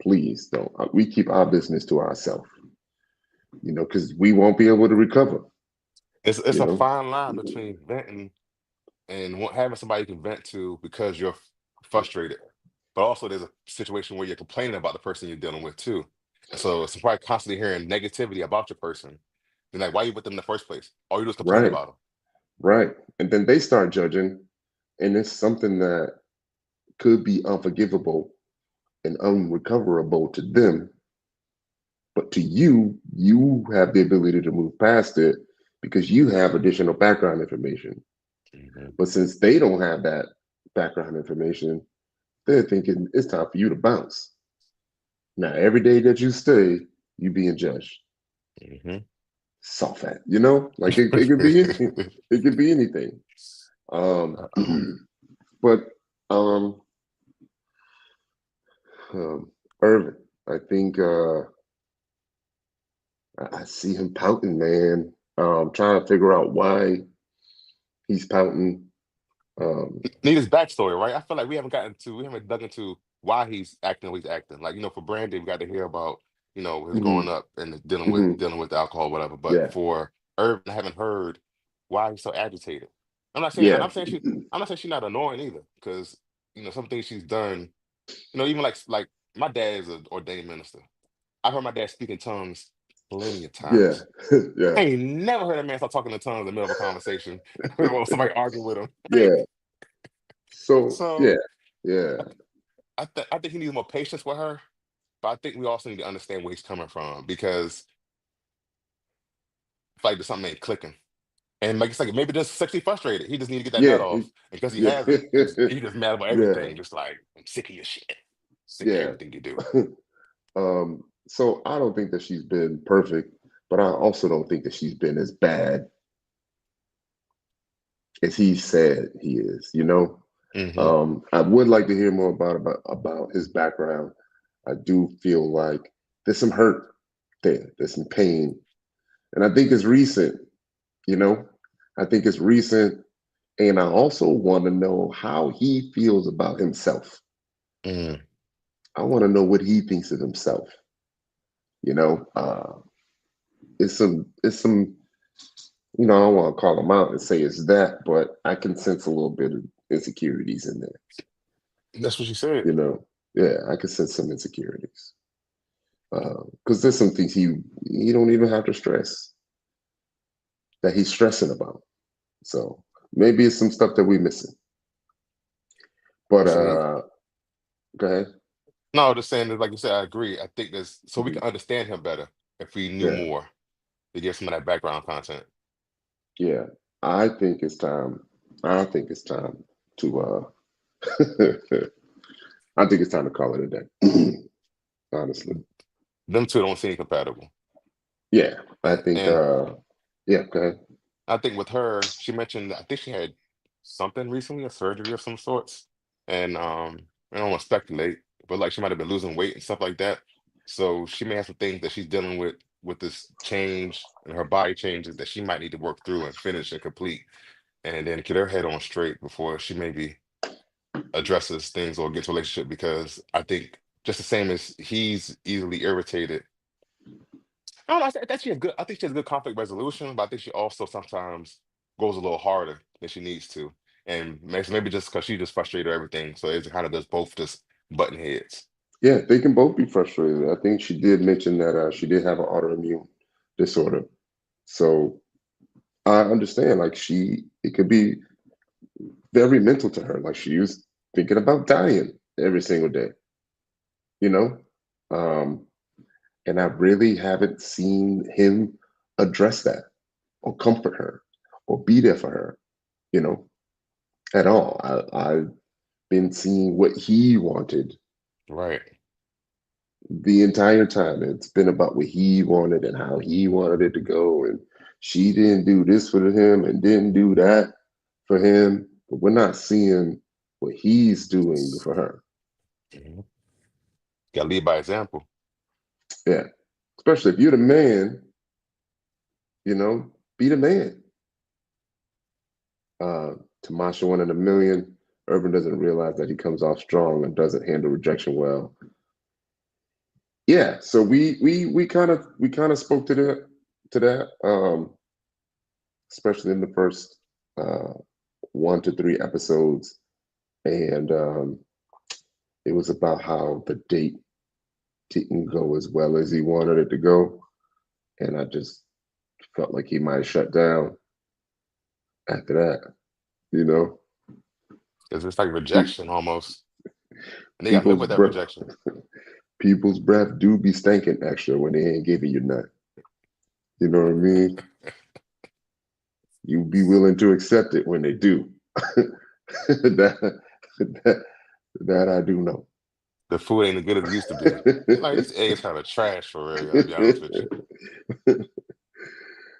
please don't. We keep our business to ourselves. You know, because we won't be able to recover. It's You a know, fine line between venting and having somebody you can vent to because you're frustrated, but also there's a situation where you're complaining about the person you're dealing with too. And so it's probably constantly hearing negativity about your person. Then like, why you with them in the first place? All you do is complain right, about them. right, and then they start judging, and it's something that could be unforgivable and unrecoverable to them, but to you, you have the ability to move past it because you have additional background information. Hmm. But since they don't have that background information, they're thinking it's time for you to bounce. Now, every day that you stay, you being judged. Hmm. Soft at, you know, like it could be anything. It could be anything. Um, Uh-oh. but um, Irvin, I think I see him pouting, man. Trying to figure out why he's pouting. Um, Need his backstory, right? I feel like we haven't dug into why he's acting the way he's acting. Like, for Brandon, we got to hear about, his growing mhm, up and dealing with mhm, dealing with alcohol, whatever. But yeah, for Irvin, I haven't heard why he's so agitated. I'm not saying, and yeah, I'm not saying she's not annoying either, because some things she's done, even like my dad is an ordained minister. I've heard my dad speak in tongues plenty of yeah, times. yeah, I ain't never heard a man start talking in tongues in the middle of a conversation or somebody arguing with him. yeah. So yeah, So yeah, I think he needs more patience with her, but I think we also need to understand where he's coming from, because it's like there's something ain't clicking. And like it's like maybe just sexually frustrated. He just need to get that nut yeah, off. And because he yeah, hasn't, he just mad about yeah, everything. Just like, I'm sick of your shit. Sick of yeah. everything you do. So I don't think that she's been perfect, but I also don't think that she's been as bad as he said he is. Hmm. I would like to hear more about his background. I do feel like there's some hurt there. There's some pain, and I think it's recent. You know, I think it's recent, and I also want to know how he feels about himself. Mm. I want to know what he thinks of himself. You know, it's some. I don't want to call him out and say it's that, but I can sense a little bit of insecurities in there. That's what she said. You know, yeah, I can sense some insecurities because there's some things he don't even have to stress that he's stressing about. So maybe it's some stuff that we missing. But See, go ahead. no, just saying that, like you said, I agree. I think this so we Mhm. can understand him better if we knew Yeah, more to get some of that background content. yeah. I think it's time. I think it's time to. I think it's time to call it a day. Honestly, Them two don't seem compatible. yeah. I And think. and Yeah. Go ahead. I think with her, she mentioned I think she had something recently, a surgery of some sorts. And I don't want to speculate, but like she might have been losing weight and stuff like that. So she may have some things that she's dealing with this change and her body changes that she might need to work through and finish and complete, and then get her head on straight before she maybe addresses things or gets a relationship, because I think just the same as he's easily irritated. I don't know. I think she has good conflict resolution, but I think she also sometimes goes a little harder than she needs to, and maybe just because she just frustrated or everything. So it kind of does both just button heads. Yeah, they can both be frustrated. I think she did mention that she did have an autoimmune disorder. So I understand, like it could be very mental to her. Like she was thinking about dying every single day, you know? Um, and I really haven't seen him address that or comfort her or be there for her, you know, at all. I've been seeing what he wanted Right. the entire time. It's been about what he wanted and how he wanted it to go. And she didn't do this for him and didn't do that for him. But we're not seeing what he's doing for her. Mhm. Got to lead by example. Yeah. Especially if you're the man, be the man. Uh, Tamasha 1 in a million. Urban doesn't realize that he comes off strong and doesn't handle rejection well. Yeah, so we kind of spoke to that, especially in the first uh, 1 to 3 episodes, and it was about how the date didn't go as well as he wanted it to go, and I just felt like he might have shut down after that. You know, Because it's like Pe- rejection almost, and they got to live people's with that breath, rejection. people's breath do be stinking extra when they ain't giving you none. You know what I mean? You be willing to accept it when they do. that, that that I do know. The food ain't as good as it used to be. You're like, these eggs kind of trash for real. I'll be honest with you.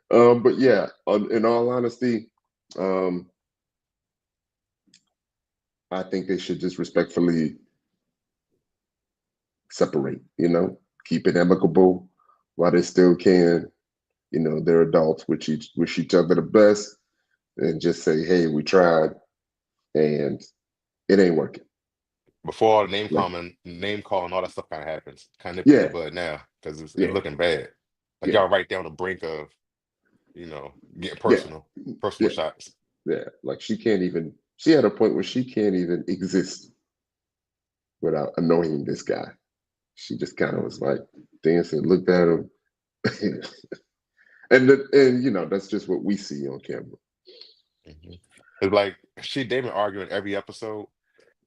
But yeah, in all honesty, um, I think they should just respectfully separate. Keep it amicable. while they still can, they're adults, wish each other the best, and just say, "Hey, we tried, and it ain't working." Before all the Like, name calling, all that stuff kind of happens. Kind of nip it in the yeah, bud now because it's yeah, looking bad. Like yeah, y'all right there on the brink of, getting yeah, personal yeah, shots. yeah. Like she can't even. She had a point where she can't even exist without annoying this guy. She just kind of was like dancing, looked at him, and that's just what we see on camera. Mhm. It's like they've been arguing every episode,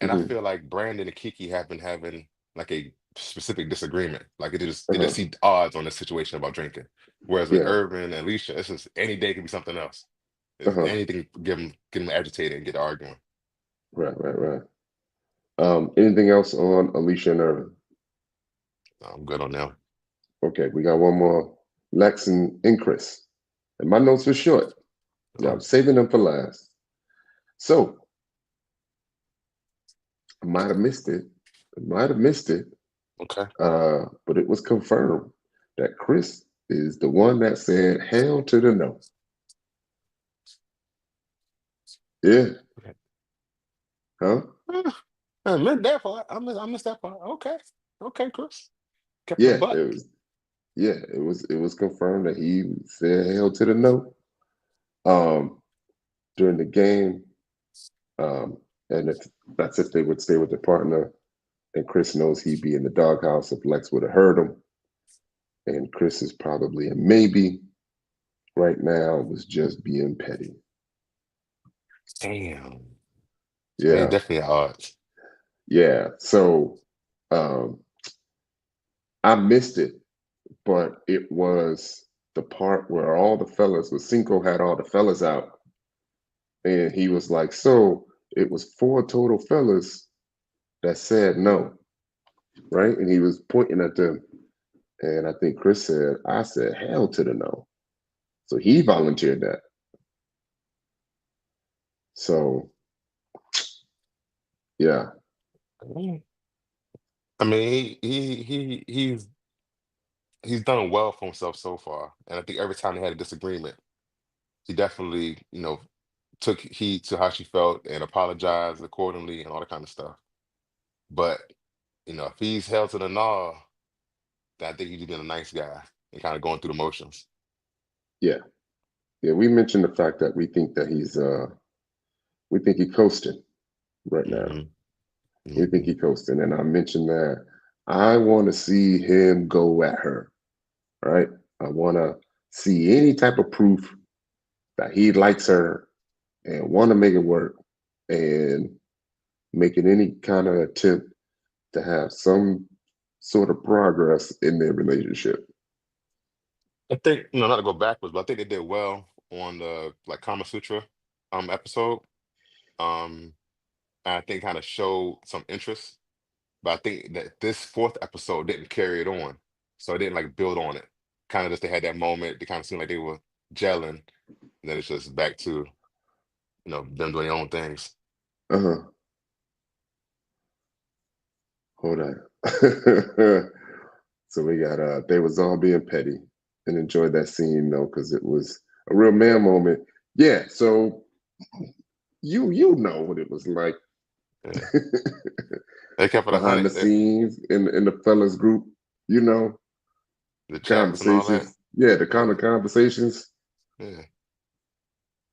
and I Hmm. feel like Brandon and Kiki have been having like a specific disagreement. Like they just Uh-huh. see odds on this situation about drinking. Whereas with Yeah. Irvin and Alicia, it's just any day could be something else. If Uh-huh. anything could get them agitated and get to arguing. Right, right, right. Anything else on Alicia and Irvin? I'm good on them. Okay, we got one more. Lex and Chris. And my notes were short. Yeah, I'm Oh, saving them for last. So I might have missed it. I might have missed it. okay. But it was confirmed that Chris is the one that said hell to the no. Yeah. Huh? I missed that part. I missed that part. Okay. Okay, Chris. Kept it a Yeah, buck. it was confirmed that he said hell to the no. Um during the game. Um, and that's if they would stay with their partner. And Chris knows he'd be in the doghouse if Lex would have heard him. And Chris is probably a maybe right now, was just being petty. Damn. They Yeah. definitely at odds. Yeah. So um, I missed it, but it was the part where all the fellas, with Cinco had all the fellas out. And he was like, so it was four total fellas that said no, right? And he was pointing at them. And I think Chris said, I said hell to the no. So he volunteered that. So yeah, Mm. I mean, he's done well for himself so far, and I think every time they had a disagreement, he definitely, took heed to how she felt and apologized accordingly and all that kind of stuff. But if he's held to the gnaw, then I think he's been a nice guy and kind of going through the motions. yeah, yeah. We mentioned the fact that we think he coasting right now. Hmm. We think Hmm. he coasting, and I mentioned that I want to see him go at her. Right, I want to see any type of proof that he likes her and want to make it work, and making any kind of attempt to have some sort of progress in their relationship. I think, not to go backwards, but I think they did well on the like Kama Sutra episode. Um, and I think kind of showed some interest. But I think that this fourth episode didn't carry it on. So it didn't like build on it. Kind of just they had that moment. They kind of seemed like they were gelling. And then it's just back to, them doing their own things. Uh-huh. Hold on. So we got they was all being petty, and enjoyed that scene though, because it was a real man moment. Yeah, so you know what it was like Yeah. They kept it a behind the hundred. scenes in the fellas group, you know, The chats and all that. conversations. Yeah, the kind Yeah. of conversations, Yeah.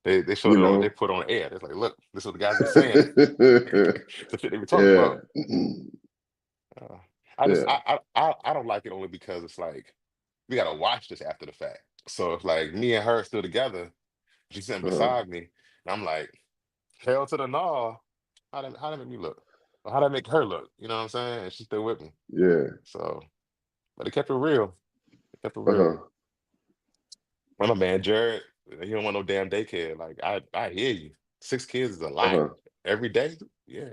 They you showed it on, they know. put on air. It's like, look, this is what the guys be saying. The shit they be talking Yeah. about. Uh, I just Yeah. I don't like it only because it's like we gotta watch this after the fact. So if like me and her still together, she's sitting Uh, beside me, and I'm like, hell to the no. How that make me look? Or how that make her look? You know what I'm saying? And she's still with me. yeah. So, but it kept it real. It kept it real. Uh-huh. I'm a man, Jared. He don't want no damn daycare. Like I hear you. 6 kids is a lot Uh-huh. every day. Yeah.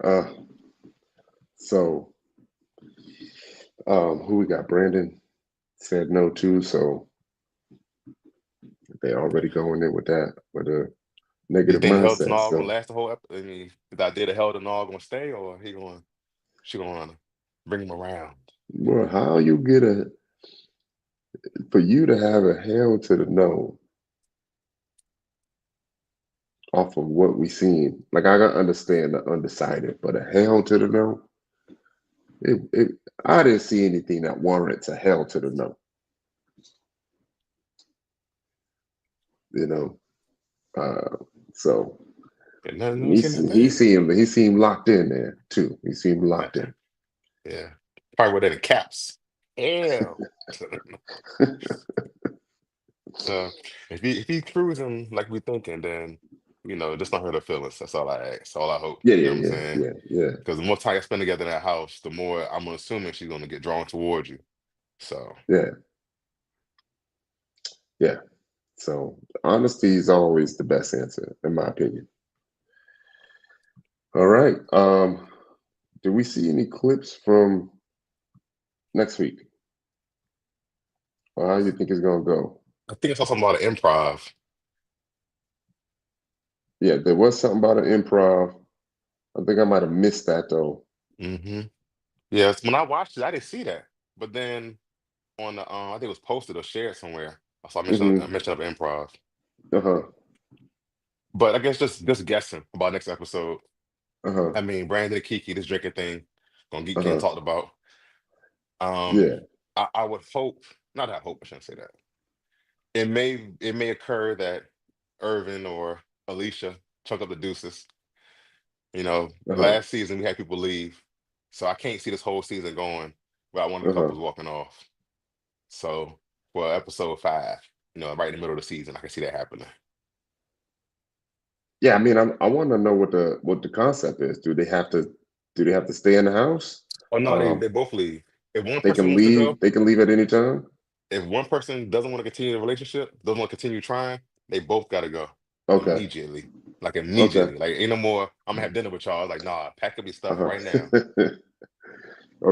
Uh so who we got? Brandon said no too, so they already going in with that. But Do you negative think Hilton mindset. all gonna So, last the whole I mean, is the idea that Hilton all gonna stay, or she gonna bring him around? You well, think? how you get a for you to have a hell to the no off of what we seen? Like I gotta understand the undecided, but a hell to the no, it I didn't see anything that warrants a hell to the no. You know, uh, so Yeah, never seen a thing. he seemed locked in there too. He seemed Yeah, locked in. yeah. Probably within the caps. Hell. So if he cruising like we thinking, then just not hurt her feelings. That's all I ask. All I hope. Yeah, You know yeah, what I'm yeah, saying? yeah, yeah, Because the more time you spend together in that house, the more I'm assuming she's gonna get drawn towards you. So yeah, yeah. So honesty is always the best answer, in my opinion. All right. Do we see any clips from next week? Or how you think it's gonna go? I think it's also something about improv. Yeah, there was something about an improv. I think I might have missed that though. Hmm. Yes, when I watched it, I didn't see that. But then on the I think it was posted or shared somewhere. I saw I Mm-hmm. mentioned of improv. Uh-huh. But I guess just guessing about next episode. Uh-huh. I mean, Brandon and Kiki, this drinking thing, gonna keep getting Uh-huh. talked about. Um, Yeah. I would hope, not I hope, I shouldn't say that. It may occur that Irvin or Alicia chuck up the deuces. Uh-huh. Last season we had people leave, so I can't see this whole season going without one of the Uh-huh. couples walking off. So for episode 5, right in the middle of the season, I can see that happening. Yeah, I mean I want to know what the concept is. Do they have to stay in the house? Oh no, they Um, they both leave. If one they person can wants to go, leave. They can leave at any time. if one person doesn't want to continue the relationship, doesn't want to continue trying, they both got to go Okay. immediately. Like Okay. immediately. Like ain't no more. I'm gonna have dinner with y'all. Like nah, pack up your stuff right now. Uh-huh.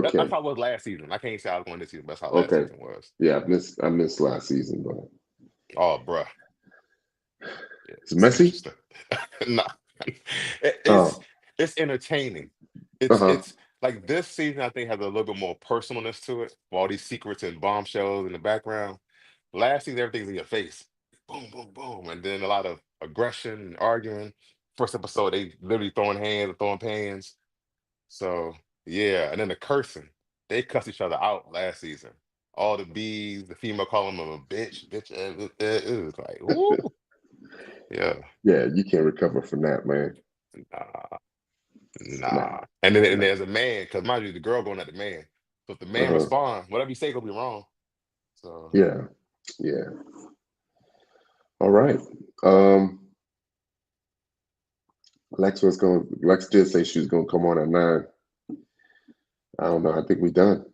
That's Okay. how it was last season. I can't say I was going this season, but that's how last Okay. season was. Yeah, I missed last season, but Oh, bruh. Yeah, it's it's messy. interesting. Nah, It- it's Oh, it's entertaining. It's uh-huh. it's like this season. I think has a little bit more personalness to it. With all these secrets and bombshells in the background. Last season, everything's in your face. Boom, boom, boom, and then a lot of aggression and arguing. First episode, they literally throwing hands and throwing pans. So yeah, and then the cursing. They cussed each other out last season. All the bees, the female calling them a bitch, bitch. It was like, ooh, yeah. Yeah, you can't recover from that, man. Nah, Nah. nah. And Nah. there's a man, because mind you, the girl going at the man. So if the man Uh-huh. respond, whatever you say gonna be wrong. So Yeah. Yeah. All right. Um, Lex did say she was gonna come on at 9. I don't know. I think we done.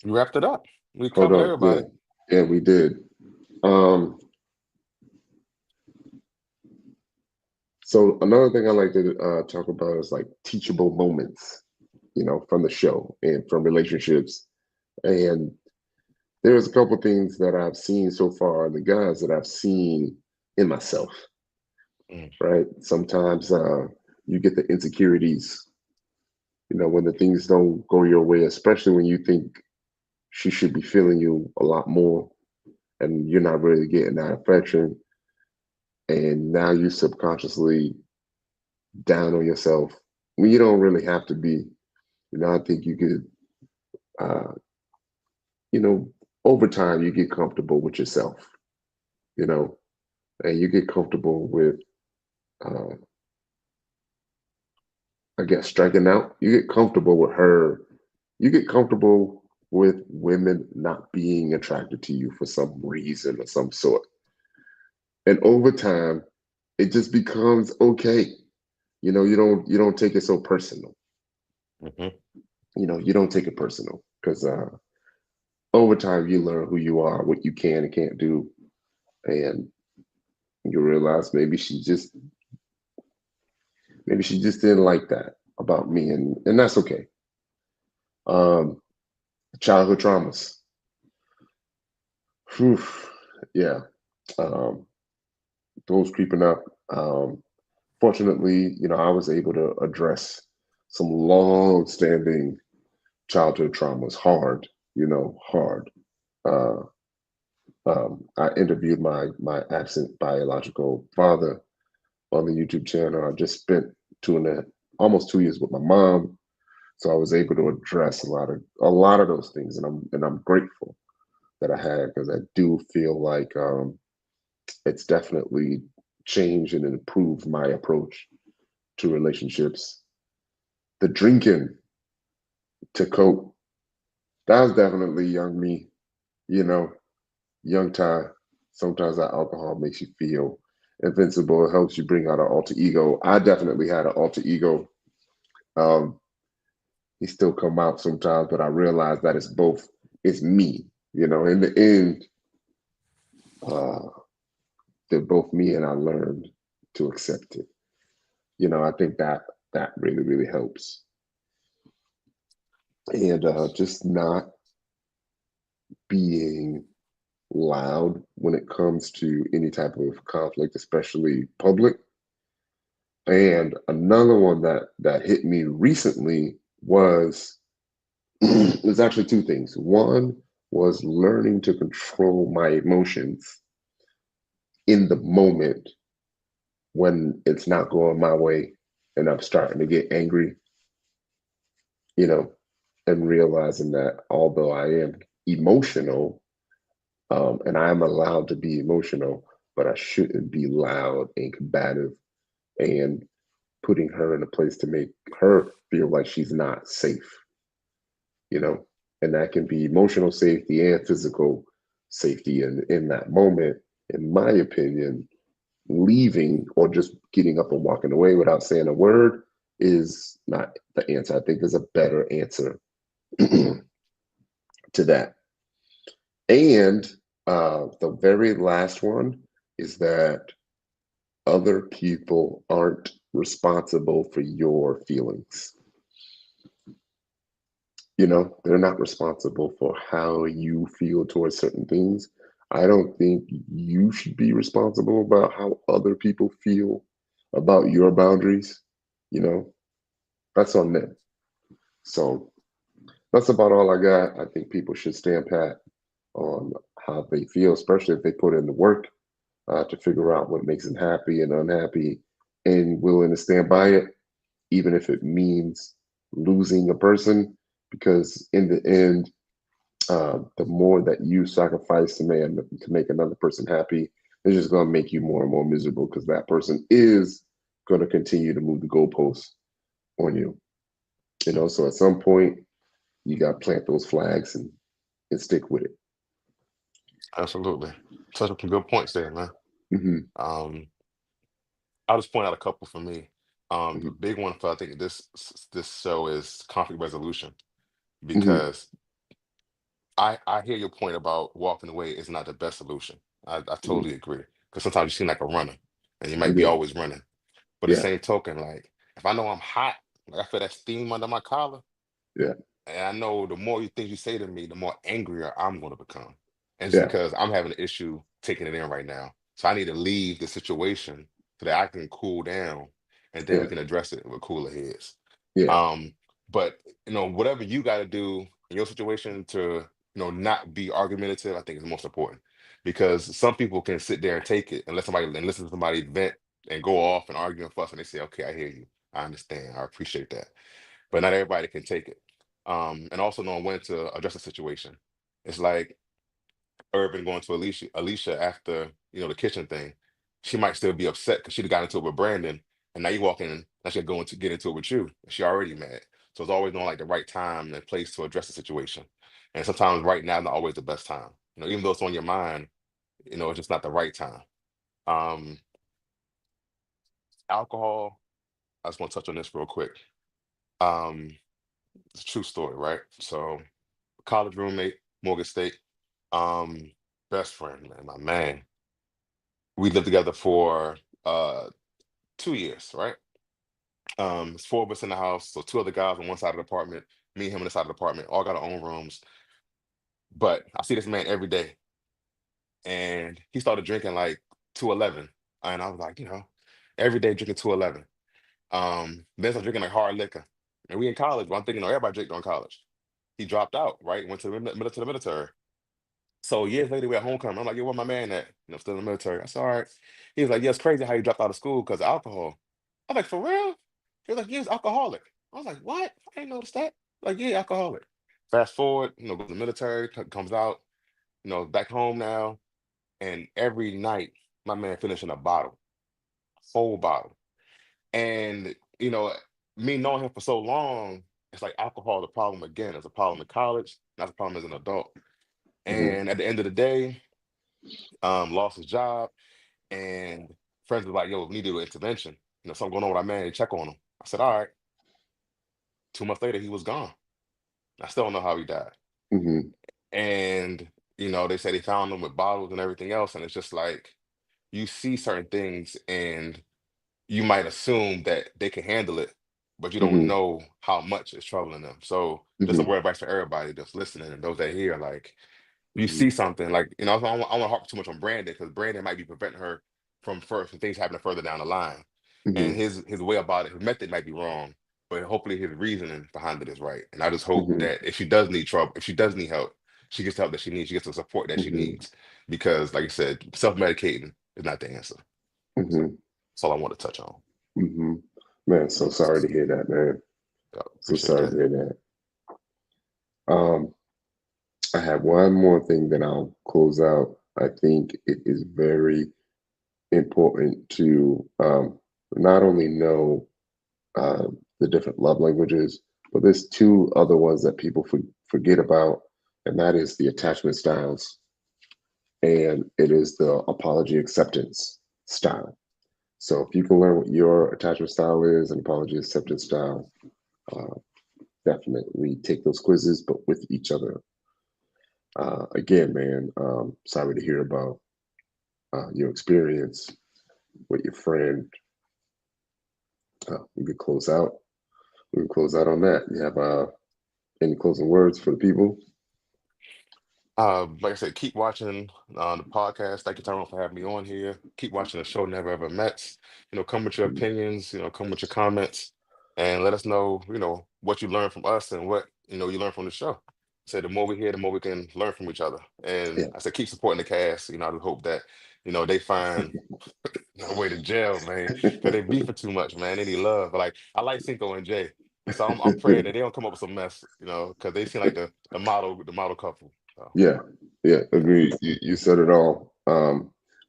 we wrapped it up. We Hold covered on. Yeah. everybody. Yeah, we did. Um, so another thing I like to talk about is like teachable moments, from the show and from relationships. And there's a couple things that I've seen so far, the guys that I've seen in myself, Mm, right? Sometimes you get the insecurities, when the things don't go your way, especially when you think she should be feeling you a lot more and you're not really getting that affection. And now you subconsciously down on yourself when you don't really have to be. I think you could, uh, you know, over time, you get comfortable with yourself, you know, and you get comfortable with, uh, I guess, striking out. You get comfortable with her. You get comfortable with women not being attracted to you for some reason or some sort. And over time, it just becomes okay. You don't take it so personal. mhm. You don't take it personal because over time you learn who you are, what you can and can't do, and you realize maybe she just didn't like that about me, and that's okay. Um, childhood traumas. Whew, yeah. Um, those creeping up. Um, Fortunately, I was able to address some long-standing childhood traumas hard, hard. Uh, I interviewed my absent biological father on the YouTube channel. I just spent almost 2 years with my mom, so I was able to address a lot of those things, and I'm grateful that I had, because I do feel like it's definitely changed and improved my approach to relationships. The drinking to cope, that was definitely young me, you know, young Ty. Sometimes that alcohol makes you feel invincible. It helps you bring out an alter ego. I definitely had an alter ego. Um, he still come out sometimes, but I realize that it's me. In the end, uh, they're both me, and I learned to accept it. I think that really, really helps. And just not being loud when it comes to any type of conflict, especially public. And another one that hit me recently was there's actually two things. One was learning to control my emotions in the moment when it's not going my way and I'm starting to get angry, you know, and realizing that although I am emotional, and I am allowed to be emotional, but I shouldn't be loud and combative and putting her in a place to make her feel like she's not safe, you know, and that can be emotional safety and physical safety. And in that moment, in my opinion, leaving or just getting up and walking away without saying a word is not the answer. I think there's a better answer to that. And the very last one is that other people aren't responsible for your feelings. They're not responsible for how you feel towards certain things. I don't think you should be responsible about how other people feel about your boundaries. You know, that's on them. So that's about all I got. I think people should stand pat on how they feel, especially if they put in the work to figure out what makes them happy and unhappy, and willing to stand by it, even if it means losing a person. Because in the end, the more that you sacrifice to make another person happy, it's just going to make you more and more miserable, because that person is going to continue to move the goalposts on you. So at some point, you got to plant those flags and stick with it. Absolutely. Touch up some good points there, man. Hmm. Um, I'll just point out a couple for me. The Hmm. big one for I think this show is conflict resolution, Hmm. because I hear your point about walking away is not the best solution. I Hmm. totally agree, because sometimes you seem like a runner and you might be Yeah, always running. But the yeah, same token, like if I know I'm hot, like I feel that steam under my collar, yeah, and I know the more you things you say to me, the more angrier I'm going to become. And it's yeah, because I'm having an issue taking it in right now. So I need to leave the situation so that I can cool down, and then we yeah, can address it with cooler heads. yeah, Um, but whatever you got to do in your situation to, not be argumentative, I think is most important, because some people can sit there and take it and listen to somebody vent and go off and argue and fuss, and they say, okay, I hear you. I understand. I appreciate that, but not everybody can take it. And also knowing when to address a situation. It's like Urban going to Alicia after the kitchen thing. She might still be upset because she'd got into it with Brandon, and now you walk in, now she's going to get into it with you. And she already mad. So it's always knowing like the right time and place to address the situation. And sometimes right now not always the best time. Even though it's on your mind, it's just not the right time. Um, Alcohol. I just want to touch on this real quick. Um, it's a true story, right? So college roommate, Morgan State, um, best friend, man, my man. We lived together for 2 years, right? It's four of us in the house, so two other guys on one side of the apartment, me and him on the side of the apartment, all got our own rooms. But I see this man every day, and he started drinking like 211. And I was like, every day drinking 211. Then I'm drinking like hard liquor. And we in college, but I'm thinking, everybody drink during college. He dropped out, right? Went to the military. So years later, we at homecoming. I'm like, yo, where my man at? Still in the military. I said, all right. He was like, yeah, it's crazy how you dropped out of school because of alcohol. I was like, for real? He was like, yeah, he's alcoholic. I was like, what? I didn't notice that. Like, yeah, alcoholic. Fast forward, goes to the military, comes out, back home now. And every night, my man finishing a bottle, whole bottle. And, me knowing him for so long, it's like alcohol is a problem again. It's a problem in college. That's a problem as an adult. Mm-hmm. And at the end of the day, lost his job, and friends were like, "Yo, we need to do intervention. Something going on with our man. Check on him." I said, "All right." 2 months later, he was gone. I still don't know how he died. Mm-hmm. And they say they found him with bottles and everything else, and it's just like you see certain things, and you might assume that they can handle it, but you don't Mm-hmm. know how much is troubling them. So, just some Mm-hmm. word of advice for everybody that's listening and those that hear, like you Mm-hmm. see something like I don't want to harp too much on Brandon because Brandon might be preventing her from things happening further down the line, and Mm-hmm. his way about it, his method might be wrong, but hopefully his reasoning behind it is right. And I just hope Mm-hmm. that if she does need trouble, if she does need help, she gets the help that she needs, she gets the support that she Mm-hmm. needs, because like I said, self medicating is not the answer. So Mm-hmm. that's all I want to touch on. Mm-hmm. Man, so sorry to hear that, man. Yeah, So appreciate sorry that. to hear that. I have one more thing that I'll close out. I think it is very important to not only know the different love languages, but there's two other ones that people forget about, and that is the attachment styles, and it is the apology acceptance style. So if you can learn what your attachment style is and apology acceptance style, uh, definitely take those quizzes, but with each other. Again, man, sorry to hear about your experience with your friend. We could close out. We can close out on that. You have any closing words for the people? Like I said, keep watching the podcast. Thank you, Tyrone, for having me on here. Keep watching the show, Never Ever Mets. Come with your opinions, come with your comments, and let us know, what you learned from us and what, you learned from the show. So the more we hear, the more we can learn from each other. And Yeah. I said, keep supporting the cast. I just hope that, they find a way to jail, man, because they beefing too much, man. They need love. But like, I like Cinco and Jay. So I'm praying that they don't come up with some mess, because they seem like the model couple. So. Yeah, yeah, Yeah, agreed. You said it all.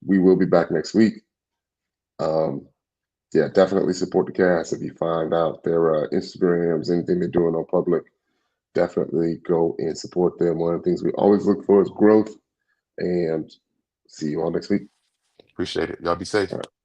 We will be back next week. Um, yeah, definitely support the cast. If you find out their Instagrams, anything they're doing on public, definitely go and support them. One of the things we always look for is growth. And see you all next week. appreciate it. Y'all be safe. All right.